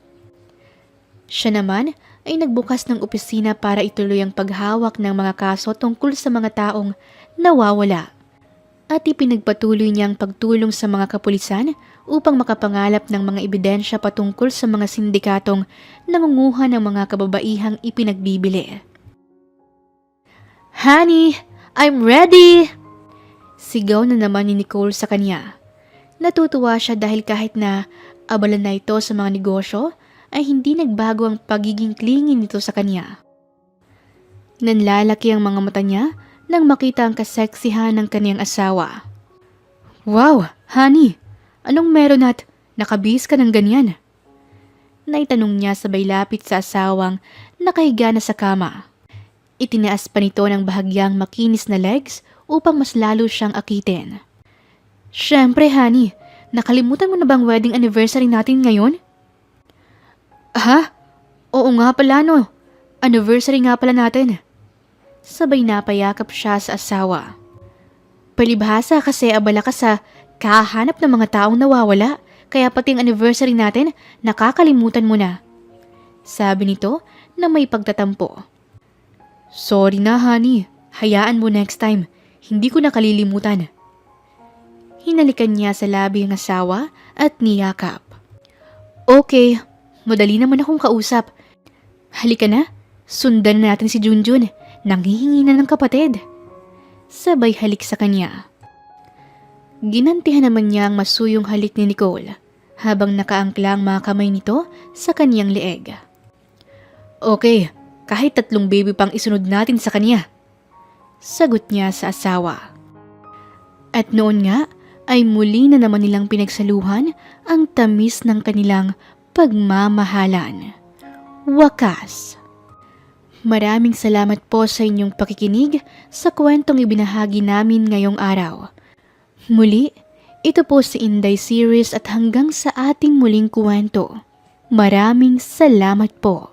Siya naman ay nagbukas ng opisina para ituloy ang paghawak ng mga kaso tungkol sa mga taong nawawala. At ipinagpatuloy niyang pagtulong sa mga kapulisan upang makapangalap ng mga ebidensya patungkol sa mga sindikatong nangunguha ng mga kababaihang ipinagbibili. Honey, I'm ready! Sigaw na naman ni Nicole sa kanya. Natutuwa siya dahil kahit na abala na ito sa mga negosyo, ay hindi nagbago ang pagiging clingy nito sa kanya. Nanlalaki ang mga mata niya nang makita ang kaseksihan ng kaniyang asawa. Wow, honey, anong meron at nakabihis ka ng ganyan? Naitanong niya sabay lapit sa asawang nakahiga na sa kama. Itinaas pa nito ng bahagyang makinis na legs upang mas lalo siyang akitin. Siyempre, honey, nakalimutan mo na bang wedding anniversary natin ngayon? Ha? Oo nga pala no. Anniversary nga pala natin. Sabay napayakap siya sa asawa. Palibhasa kasi abala ka sa kahanap ng mga taong nawawala, kaya pati ang anniversary natin nakakalimutan mo na. Sabi nito na may pagtatampo. Sorry na honey, hayaan mo next time, hindi ko nakalilimutan. Hinalikan niya sa labi ang asawa at niyakap. Okay, madali naman akong kausap. Halika na, sundan natin si Junjun. Nanghihingi na ng kapatid. Sabay halik sa kanya. Ginantihan naman niya ang masuyong halik ni Nicole habang nakaangkla ang mga kamay nito sa kaniyang leeg. Okay, kahit 3 baby pang isunod natin sa kanya. Sagot niya sa asawa. At noon nga ay muli na naman nilang pinagsaluhan ang tamis ng kanilang pagmamahalan. Wakas. Maraming salamat po sa inyong pakikinig sa kwentong ibinahagi namin ngayong araw. Muli, ito po si Inday Series at hanggang sa ating muling kwento. Maraming salamat po.